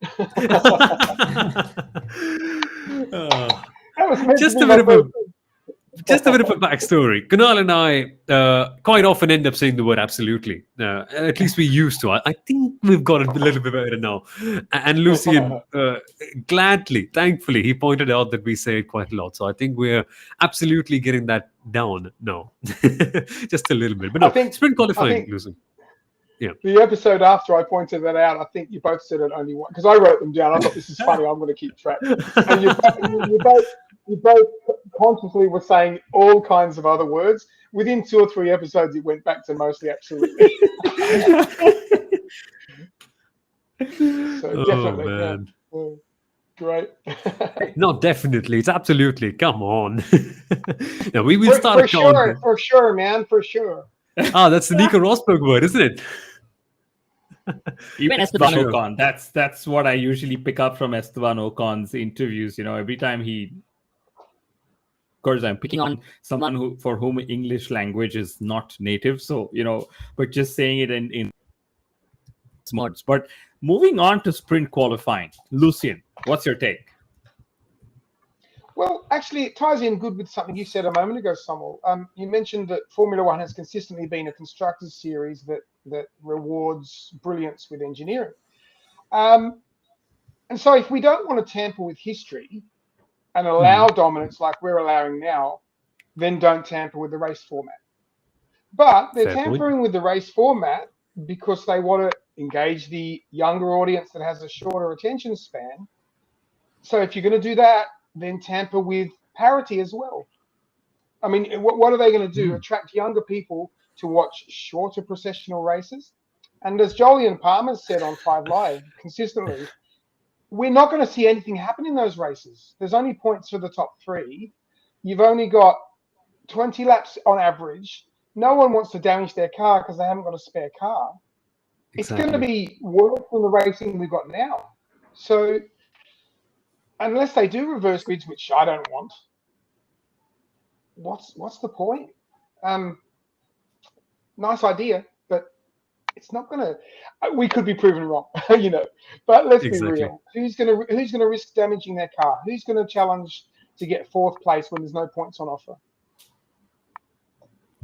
Just a bit of a backstory. Kunal and I quite often end up saying the word absolutely. At least we used to. I think we've got it a little bit better now. And Lucien, gladly, thankfully, he pointed out that we say it quite a lot. So I think we're absolutely getting that down now. Just a little bit. But no, sprint qualifying, Lucien. Yeah. The episode after I pointed that out, I think you both said it only once, because I wrote them down. I thought, this is funny, I'm going to keep track. And you both consciously were saying all kinds of other words. Within 2 or 3 episodes, it went back to mostly absolutely. So definitely, man. Yeah. Great. No, definitely. It's absolutely. Come on. Now, we will start counting. For sure, man. For sure. That's the Nico Rosberg word, isn't it? Even Esteban Ocon. That's what I usually pick up from Esteban Ocon's interviews. You know, every time of course, I'm picking on someone for whom English language is not native. So, you know, but just saying it in words. But moving on to sprint qualifying, Lucien, what's your take? Well, actually, it ties in good with something you said a moment ago, Soumil. You mentioned that Formula One has consistently been a constructors series that rewards brilliance with engineering. And so if we don't want to tamper with history and allow dominance like we're allowing now, then don't tamper with the race format. But they're tampering with the race format because they want to engage the younger audience that has a shorter attention span. So if you're going to do that, then tamper with parity as well. I mean, what are they going to do? Attract younger people to watch shorter processional races? And as Jolyon Palmer said on 5 Live consistently, we're not going to see anything happen in those races. There's only points for the top 3. You've only got 20 laps on average. No one wants to damage their car because they haven't got a spare car. Exactly. It's going to be worse than the racing we've got now. So unless they do reverse grids, which I don't want, what's the point? Nice idea, but it's not going to. We could be proven wrong, you know. But let's be real. Who's going to risk damaging their car? Who's going to challenge to get 4th place when there's no points on offer?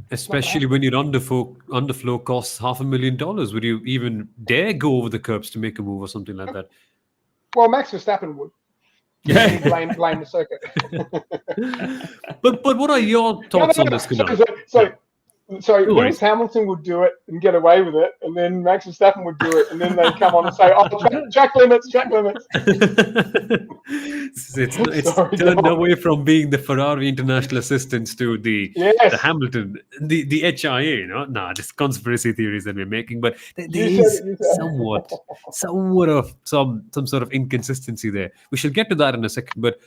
Especially when your underflow costs $500,000. Would you even dare go over the curbs to make a move or something like that? Well, Max Verstappen would. Yeah, blame the circuit. but what are your thoughts on this, Kunal? So Lewis Hamilton would do it and get away with it, and then Max Verstappen would do it, and then they'd come on and say, "Oh, track limits." It's turned away from being the Ferrari international assistants to the Hamilton, the HIA. You know, this conspiracy theories that we're making, but there is somewhat of some sort of inconsistency there. We shall get to that in a second. But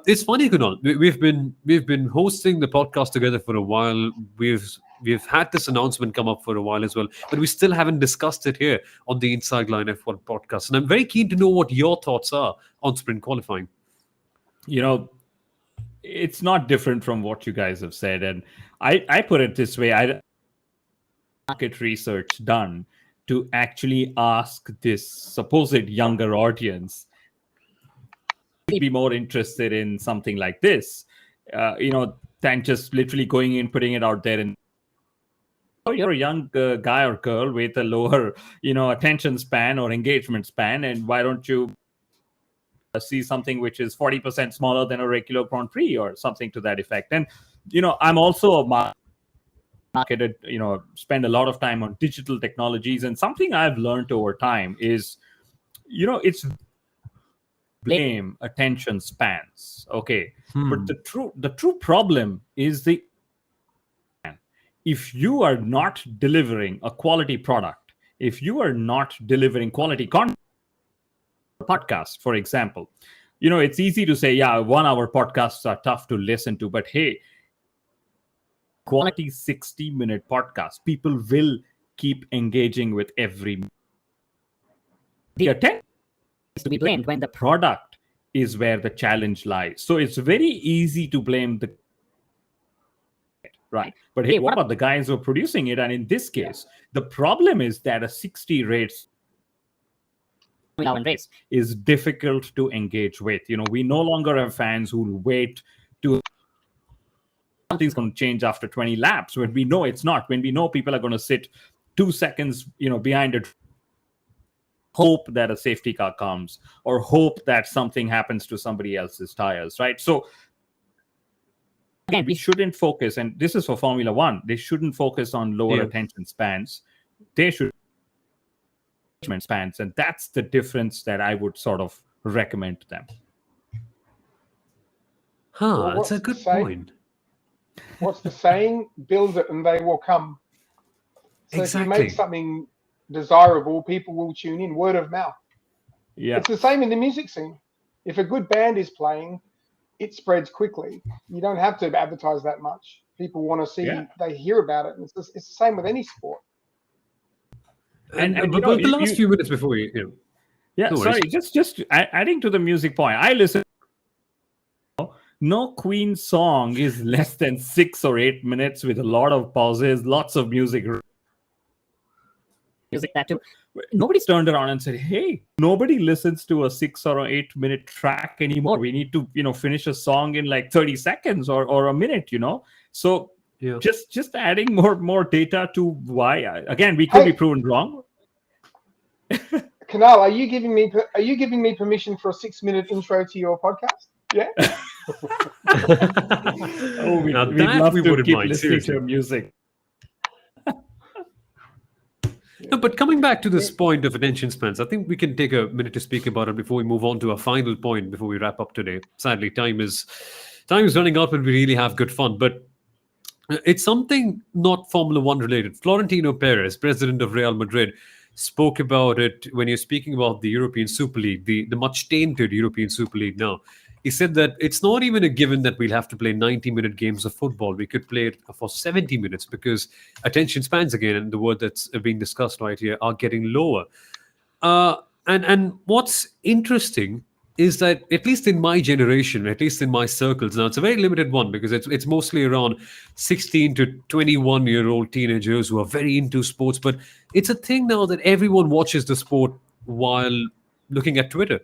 it's funny, Kunal. We've been hosting the podcast together for a while. We've had this announcement come up for a while as well, but we still haven't discussed it here on the Inside Line F1 podcast. And I'm very keen to know what your thoughts are on sprint qualifying. You know, it's not different from what you guys have said. And I put it this way, market research done to actually ask this supposed younger audience to be more interested in something like this, than just literally going in, putting it out there and you're a young guy or girl with a lower, attention span or engagement span, and why don't you see something which is 40% smaller than a regular Grand Prix or something to that effect? And, I'm also a marketer, spend a lot of time on digital technologies, and something I've learned over time is, it's blame attention spans. Okay. But Hmm. the true problem is if you are not delivering a quality product, if you are not delivering quality content, podcast, for example, it's easy to say, yeah, 1 hour podcasts are tough to listen to, but hey, quality 60-minute podcast, people will keep engaging with every. The attention is to be blamed when the product is where the challenge lies. So it's very easy to blame the right. But hey, what about the guys who are producing it? And in this case, the problem is that a 60 rates race is difficult to engage with. We no longer have fans who will wait to something's going to change after 20 laps when we know it's not, when we know people are going to sit 2 seconds behind it, hope that a safety car comes or hope that something happens to somebody else's tires, right? So again, we shouldn't focus, and this is for Formula One, they shouldn't focus on lower attention spans. They should spans, and that's the difference that I would sort of recommend to them. Well, that's a good point. What's the saying? Build it and they will come. So if you make something desirable, people will tune in, word of mouth. Yeah. It's the same in the music scene. If a good band is playing, it spreads quickly. You don't have to advertise that much. People want to see, they hear about it. And it's the same with any sport. And but the last few minutes before you. Yeah, sorry, just adding to the music point. I listen. No Queen song is less than 6 or 8 minutes with a lot of pauses, lots of music. That too. Nobody's turned around and said, hey, nobody listens to a 6 or 8 minute track anymore. We need to, finish a song in like 30 seconds or a minute, So just adding more data to why, again, we could be proven wrong. Kunal, are you giving me permission for a 6-minute intro to your podcast? Yeah. We'd love to keep listening to music. No, but coming back to this point of attention spans, I think we can take a minute to speak about it before we move on to our final point before we wrap up today. Sadly, time is running out when we really have good fun. But it's something not Formula One related. Florentino Perez, president of Real Madrid, spoke about it when you're speaking about the European Super League, the much tainted European Super League now. He said that it's not even a given that we'll have to play 90-minute games of football. We could play it for 70 minutes because attention spans, again, and the word that's being discussed right here, are getting lower. And what's interesting is that, at least in my generation, at least in my circles, now it's a very limited one because it's mostly around 16 to 21-year-old teenagers who are very into sports. But it's a thing now that everyone watches the sport while looking at Twitter.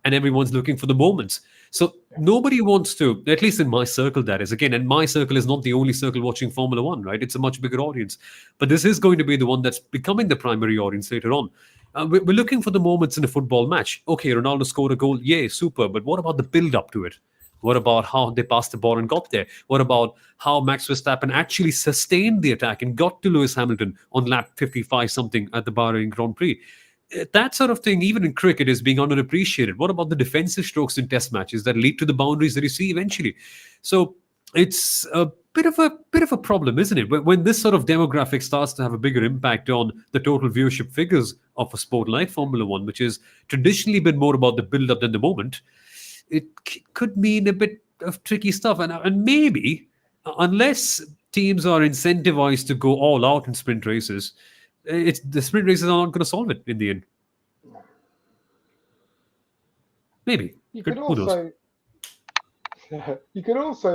And everyone's looking for the moments. So nobody wants to, at least in my circle, that is. Again, and my circle is not the only circle watching Formula One, right? It's a much bigger audience. But this is going to be the one that's becoming the primary audience later on. We're looking for the moments in a football match. Okay, Ronaldo scored a goal. Yay, super. But what about the build-up to it? What about how they passed the ball and got there? What about how Max Verstappen actually sustained the attack and got to Lewis Hamilton on lap 55-something at the Bahrain Grand Prix? That sort of thing, even in cricket, is being underappreciated. What about the defensive strokes in test matches that lead to the boundaries that you see eventually? So it's a bit of a problem, isn't it? When this sort of demographic starts to have a bigger impact on the total viewership figures of a sport like Formula One, which has traditionally been more about the build-up than the moment, it could mean a bit of tricky stuff. And maybe, unless teams are incentivized to go all out in sprint races, the sprint races are not going to solve it in the end. Maybe. You could also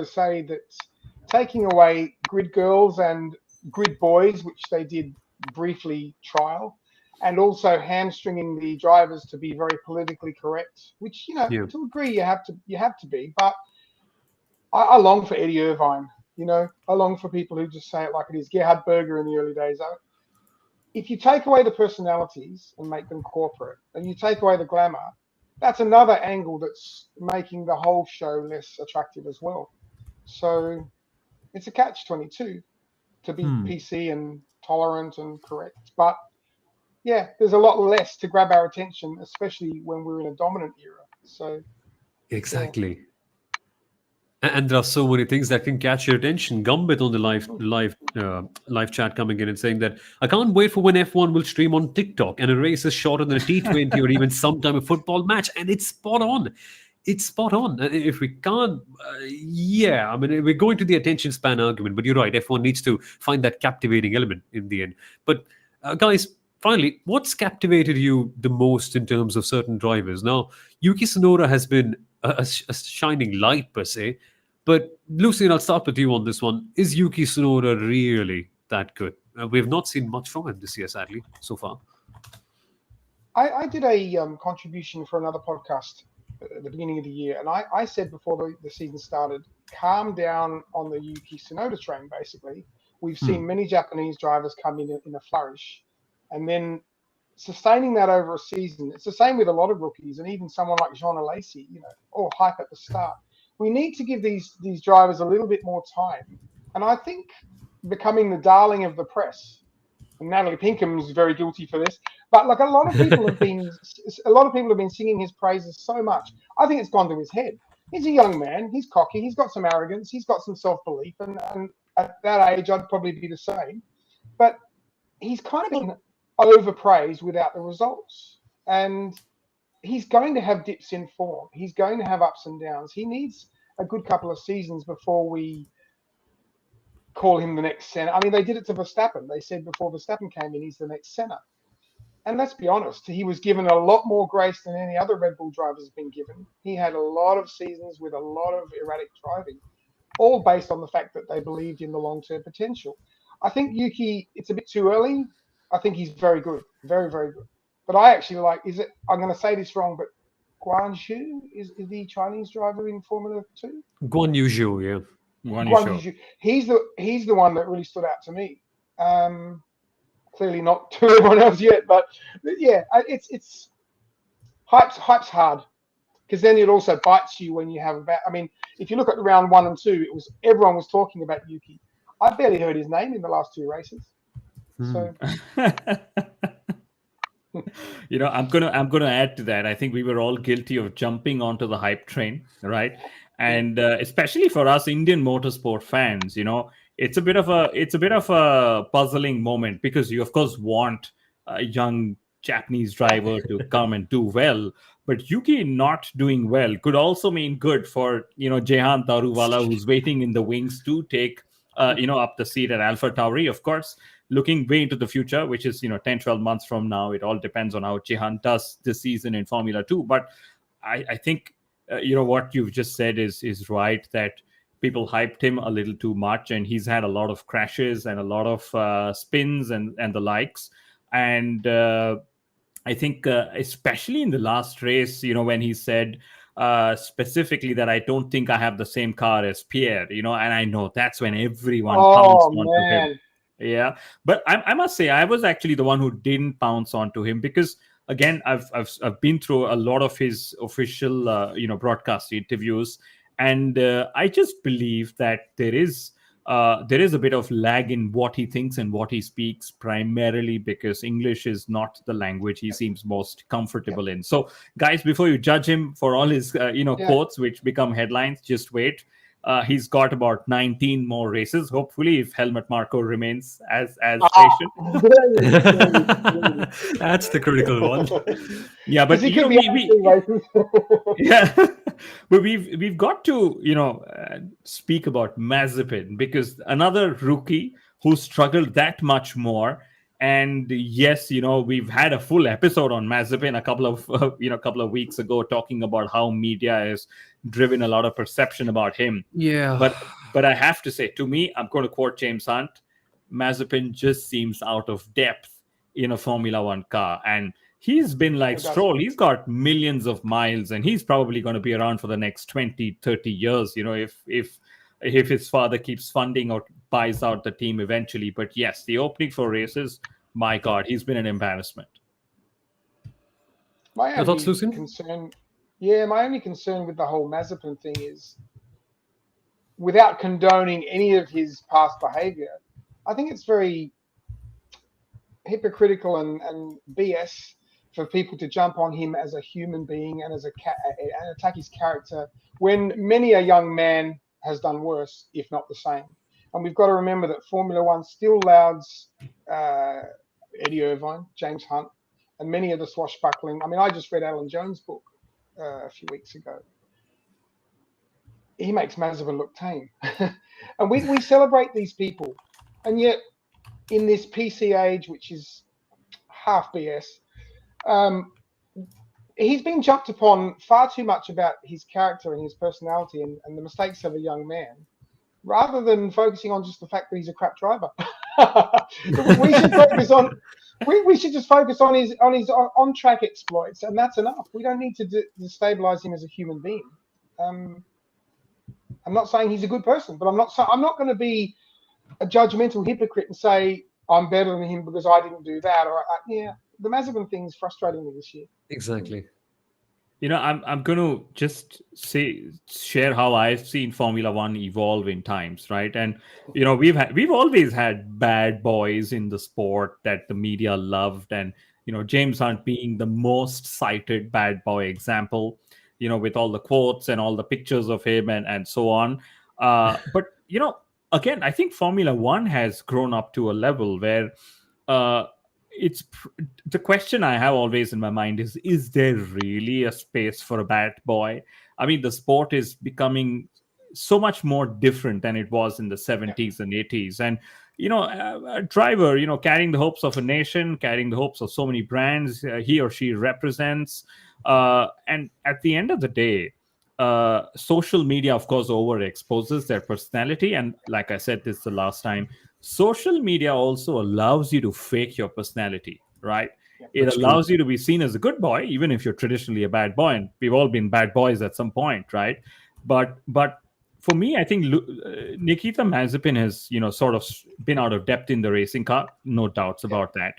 say that taking away grid girls and grid boys, which they did briefly trial, and also hamstringing the drivers to be very politically correct, which to a degree you have to be. But I long for Eddie Irvine. I long for people who just say it like it is. Gerhard Berger in the early days. If you take away the personalities and make them corporate, and you take away the glamour, that's another angle that's making the whole show less attractive as well. So it's a catch-22 to be PC and tolerant and correct. But yeah, there's a lot less to grab our attention, especially when we're in a dominant era. So Exactly. And there are so many things that can catch your attention. Gambit on the live chat coming in and saying that I can't wait for when F1 will stream on TikTok and a race is shorter than a T20 or even sometime a football match, and it's spot on. It's spot on. And if we can't, yeah, I mean, we're going to the attention span argument, but you're right. F1 needs to find that captivating element in the end. But guys, finally, what's captivated you the most in terms of certain drivers? Now, Yuki Tsunoda has been a shining light per se, but Lucien, I'll start with you on this one. Is Yuki Tsunoda really that good? We've not seen much from him this year, sadly, so far. I did a contribution for another podcast at the beginning of the year, and I said before the season started, calm down on the Yuki Tsunoda train. Basically, we've seen many Japanese drivers come in a flourish, and then sustaining that over a season. It's the same with a lot of rookies, and even someone like Jean Alesi, all hype at the start. We need to give these drivers a little bit more time, and I think becoming the darling of the press. And Natalie Pinkham's very guilty for this, but like a lot of people have been singing his praises so much. I think it's gone to his head. He's a young man. He's cocky. He's got some arrogance. He's got some self-belief, and at that age, I'd probably be the same. But he's kind of been overpraised without the results, and he's going to have dips in form. He's going to have ups and downs. He needs a good couple of seasons before we call him the next Senna. I mean, they did it to Verstappen. They said before Verstappen came in, he's the next Senna. And let's be honest, he was given a lot more grace than any other Red Bull driver has been given. He had a lot of seasons with a lot of erratic driving, all based on the fact that they believed in the long-term potential. I think Yuki, it's a bit too early. I think he's very good, very, very good. But I actually I'm going to say this wrong, but Guan Yu is the Chinese driver in Formula 2? Guan Yu Zhou, yeah. Guan Yu. He's the one that really stood out to me. Clearly not to everyone else yet, but yeah, it's hype's hard, because then it also bites you when you have if you look at round 1 and 2, everyone was talking about Yuki. I barely heard his name in the last 2 races. So I'm gonna add to that. I think we were all guilty of jumping onto the hype train, right? And especially for us Indian motorsport fans, it's a bit of a puzzling moment, because you of course want a young Japanese driver to come and do well, but Yuki not doing well could also mean good for Jehan Daruwala, who's waiting in the wings to take up the seat at AlphaTauri. Of course, looking way into the future, which is 10-12 months from now. It all depends on how Jehan does this season in Formula 2. But I think what you've just said is right, that people hyped him a little too much, and he's had a lot of crashes and a lot of spins and the likes. And I think especially in the last race, when he said specifically that I don't think I have the same car as Pierre, and I know that's when everyone pounced onto him. Yeah, but I must say I was actually the one who didn't pounce onto him, because again, I've been through a lot of his official broadcast interviews, and I just believe that there is a bit of lag in what he thinks and what he speaks, primarily because English is not the language he seems most comfortable in. So, guys, before you judge him for all his quotes which become headlines, just wait. He's got about 19 more races, hopefully, if Helmut Marko remains as patient. That's the critical one. Yeah, but but we've got to speak about Mazepin, because another rookie who struggled that much more. And yes, we've had a full episode on Mazepin a couple of weeks ago, talking about how media has driven a lot of perception about him. Yeah. But I have to say, to me, I'm going to quote James Hunt, Mazepin just seems out of depth in a Formula One car. And he's been like Stroll. He's got millions of miles, and he's probably going to be around for the next 20, 30 years, if his father keeps funding or buys out the team eventually. But yes, the opening 4 races, my God, he's been an embarrassment. My only concern with the whole Mazepin thing is, without condoning any of his past behavior, I think it's very hypocritical and BS for people to jump on him as a human being and and attack his character when many a young man has done worse, if not the same. And we've got to remember that Formula One still lauds Eddie Irvine, James Hunt, and many of the swashbuckling. I mean, I just read Alan Jones' book a few weeks ago. He makes Mazepin look tame. And we celebrate these people. And yet, in this PC age, which is half BS, he's been jumped upon far too much about his character and his personality and the mistakes of a young man, rather than focusing on just the fact that he's a crap driver. we should focus on. We should just focus on his on-track exploits, and that's enough. We don't need to destabilize him as a human being. I'm not saying he's a good person, but I'm not going to be a judgmental hypocrite and say I'm better than him because I didn't do that. Or the Mazepin thing is frustrating me this year. Exactly. I'm going to just share how I've seen Formula One evolve in times, right? And we've always had bad boys in the sport that the media loved, and James Hunt being the most cited bad boy example, with all the quotes and all the pictures of him and so on. But again, I think Formula One has grown up to a level where it's the question I have always in my mind is there really a space for a bad boy? I mean, the sport is becoming so much more different than it was in the 70s and 80s. And, a driver, carrying the hopes of a nation, carrying the hopes of so many brands he or she represents. And at the end of the day, social media, of course, overexposes their personality. And like I said this the last time, social media also allows you to fake your personality, right? It allows you to be seen as a good boy, even if you're traditionally a bad boy. And we've all been bad boys at some point, right? But for me, I think Nikita Mazepin has, sort of been out of depth in the racing car. No doubts about that.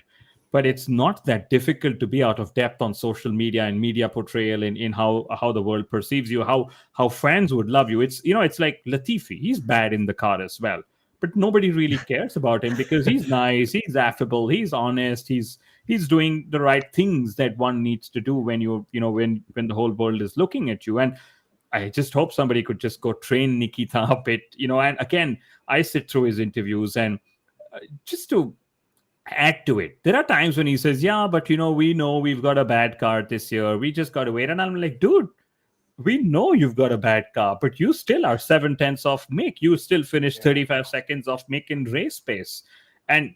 But it's not that difficult to be out of depth on social media and media portrayal in how the world perceives you, how fans would love you. It's it's like Latifi. He's bad in the car as well, but nobody really cares about him because he's nice, he's affable, he's honest, he's doing the right things that one needs to do when when the whole world is looking at you. And I just hope somebody could just go train Nikita a bit, And again, I sit through his interviews and just to add to it, there are times when he says, yeah, but we know we've got a bad car this year, we just got to wait. And I'm like, dude, we know you've got a bad car, but you still are 7/10 off Mick. You still finished 35 seconds off Mick in race pace, and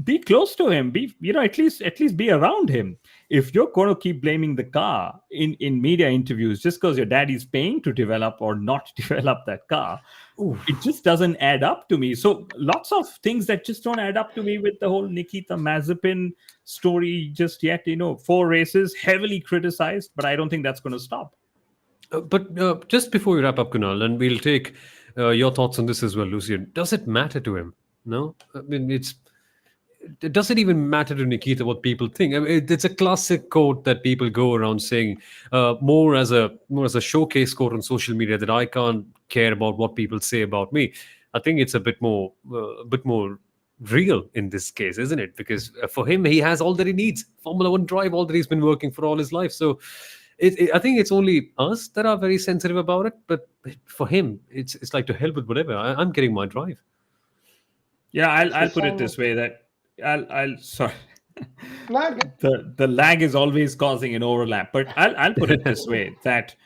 be close to him. Be at least be around him. If you're going to keep blaming the car in media interviews just because your daddy's paying to develop or not develop that car, it just doesn't add up to me. So lots of things that just don't add up to me with the whole Nikita Mazepin story just yet. 4 races, heavily criticized, but I don't think that's going to stop. But just before we wrap up, Kunal, and we'll take your thoughts on this as well, Lucien. Does it matter to him? No, I mean does it even matter to Nikita what people think? I mean, it's a classic quote that people go around saying more as a showcase quote on social media that I can't care about what people say about me. I think it's a bit more real in this case, isn't it? Because for him, he has all that he needs. Formula One drive, all that he's been working for all his life. So I think it's only us that are very sensitive about it. But for him, it's like to hell with whatever. I'm getting my drive. Yeah, I'll put it this way that I'll sorry. No, the lag is always causing an overlap, but I'll put it this way that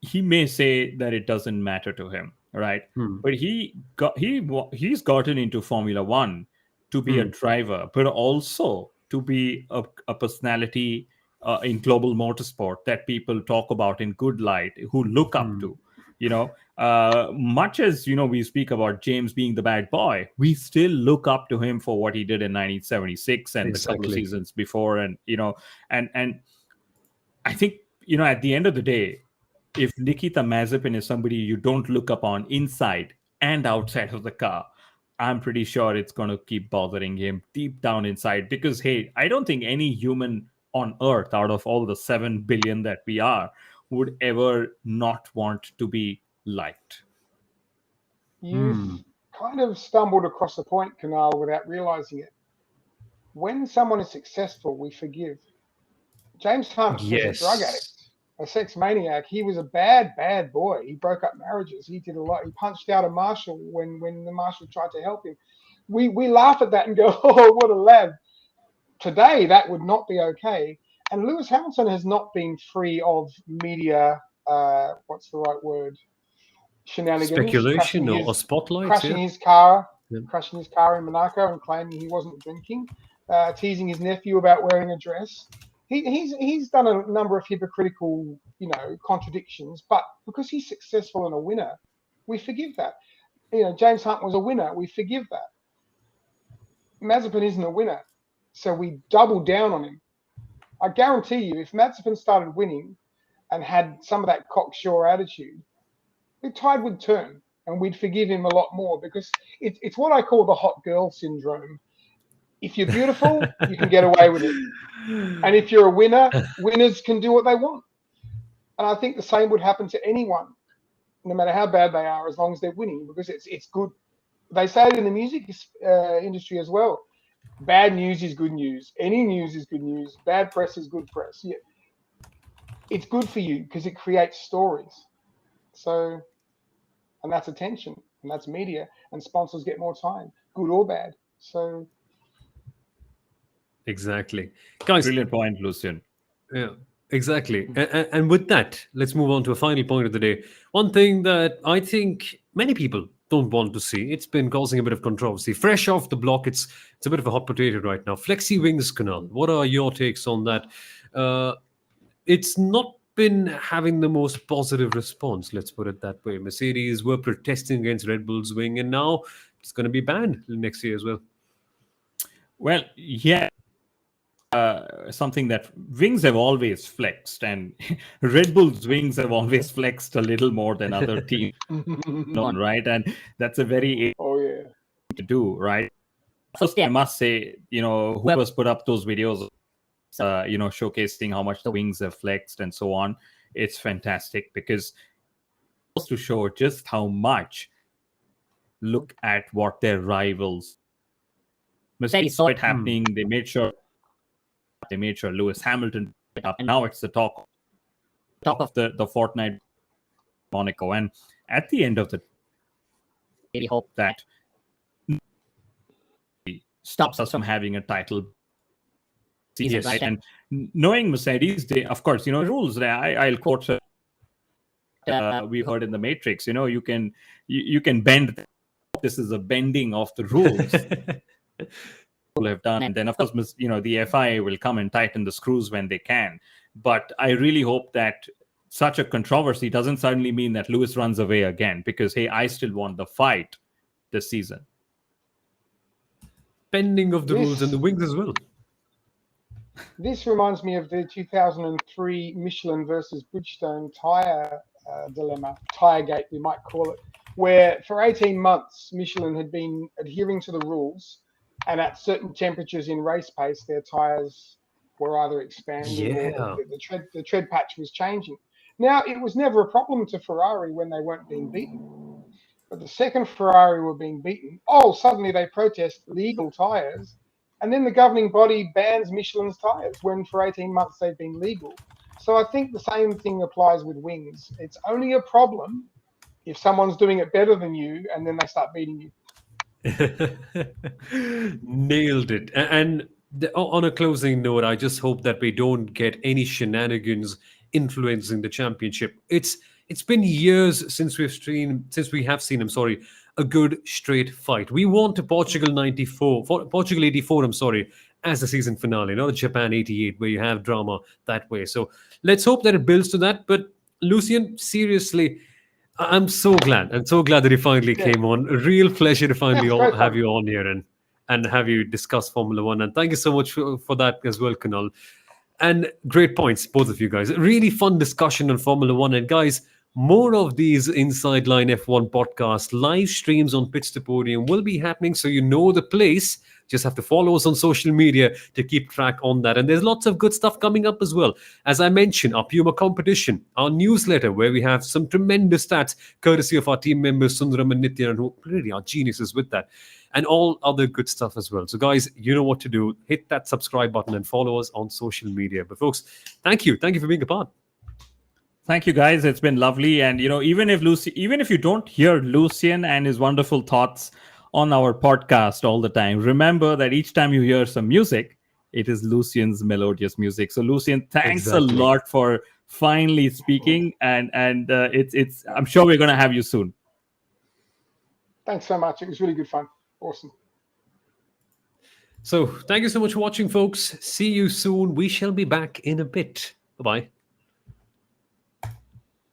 he may say that it doesn't matter to him, right? But he's gotten into Formula One to be a driver, but also to be a personality in global motorsport that people talk about in good light, who look up to. Much as we speak about James being the bad boy, we still look up to him for what he did in 1976 and the couple of seasons before. And and I think at the end of the day, if Nikita Mazepin is somebody you don't look up on inside and outside of the car, I'm pretty sure it's going to keep bothering him deep down inside. Because hey, I don't think any human on Earth, out of all the 7 billion that we are, would ever not want to be liked. You've kind of stumbled across the point, Kunal, without realizing it. when someone is successful, we forgive. James Hunt was a drug addict, a sex maniac. He was a bad, bad boy. He broke up marriages. He did a lot. He punched out a marshal when the marshal tried to help him. We laugh at that and go, oh, what a lad. Today, that would not be okay. And Lewis Hamilton has not been free of media, what's the right word? Shenanigans. Speculation or spotlight. Crashing his car in Monaco and claiming he wasn't drinking, teasing his nephew about wearing a dress. He's done a number of hypocritical, contradictions, but because he's successful and a winner, we forgive that. James Hunt was a winner. We forgive that. Mazepin isn't a winner, so we double down on him. I guarantee you, if Mazepin started winning and had some of that cocksure attitude, the tide would turn and we'd forgive him a lot more, because it's what I call the hot girl syndrome. If you're beautiful, you can get away with it. And if you're a winner, winners can do what they want. And I think the same would happen to anyone, no matter how bad they are, as long as they're winning, because it's good. They say it in the music industry as well. Bad news is good news. Any news is good news. Bad press is good press. Yeah. It's good for you because it creates stories. So, and that's attention, and that's media, and sponsors get more time, good or bad. So, exactly, guys. Brilliant point, Lucien. Yeah, exactly. And with that, let's move on to a final point of the day. One thing that I think many people don't want to see, it's been causing a bit of controversy. Fresh off the block, it's a bit of a hot potato right now. Flexi wings, Kunal. What are your takes on that? It's not been having the most positive response, let's put it that way. Mercedes were protesting against Red Bull's wing, and now it's going to be banned next year as well. Well, yeah. Something that wings have always flexed, and Red Bull's wings have always flexed a little more than other teams, right? And that's a very to do, right? Firstly, I must say, whoever's put up those videos, showcasing how much the wings have flexed and so on, it's fantastic, because it goes to show just how much look at what their rivals. Mercedes saw it happening. They made sure Lewis Hamilton picked up. And now it's the talk of the fortnight Monaco. And at the end of the day, we hope that stops us from having a title season, right? And knowing Mercedes, of course, rules. I'll quote we heard in the Matrix. You can bend. This is a bending of the rules. Have done, and then of course the FIA will come and tighten the screws when they can. But I really hope that such a controversy doesn't suddenly mean that Lewis runs away again, because hey, I still want the fight this season. Bending of the rules and the wings as well. This reminds me of the 2003 Michelin versus Bridgestone tyre dilemma, Tiregate we might call it, where for 18 months Michelin had been adhering to the rules. And at certain temperatures in race pace, their tyres were either expanding or the tread patch was changing. Now, it was never a problem to Ferrari when they weren't being beaten. But the second Ferrari were being beaten, suddenly they protest legal tyres. And then the governing body bans Michelin's tyres when for 18 months they've been legal. So I think the same thing applies with wings. It's only a problem if someone's doing it better than you and then they start beating you. Nailed it. And on a closing note, I just hope that we don't get any shenanigans influencing the championship. It's been years since we have seen a good straight fight. We want a Portugal 84 as the season finale, not a Japan 88 where you have drama that way. So let's hope that it builds to that. But Lucien, seriously, I'm so glad that he finally came on. A real pleasure to finally have you on here and have you discuss Formula One. And thank you so much for that as well, Kunal. And great points, both of you guys. A really fun discussion on Formula One. And guys, more of these Inside Line F1 podcast live streams on Pits to Podium will be happening, so you know the place. Just have to follow us on social media to keep track on that. And there's lots of good stuff coming up as well. As I mentioned, our Puma competition, our newsletter, where we have some tremendous stats courtesy of our team members, Sundaram and Nitya, who really are geniuses with that. And all other good stuff as well. So guys, you know what to do. Hit that subscribe button and follow us on social media. But folks, thank you. Thank you for being a part. Thank you, guys. It's been lovely. And, even if you don't hear Lucien and his wonderful thoughts on our podcast all the time, remember that each time you hear some music, it is Lucien's melodious music. So, Lucien, thanks a lot for finally speaking. And it's I'm sure we're going to have you soon. Thanks so much. It was really good fun. Awesome. So, thank you so much for watching, folks. See you soon. We shall be back in a bit. Bye-bye.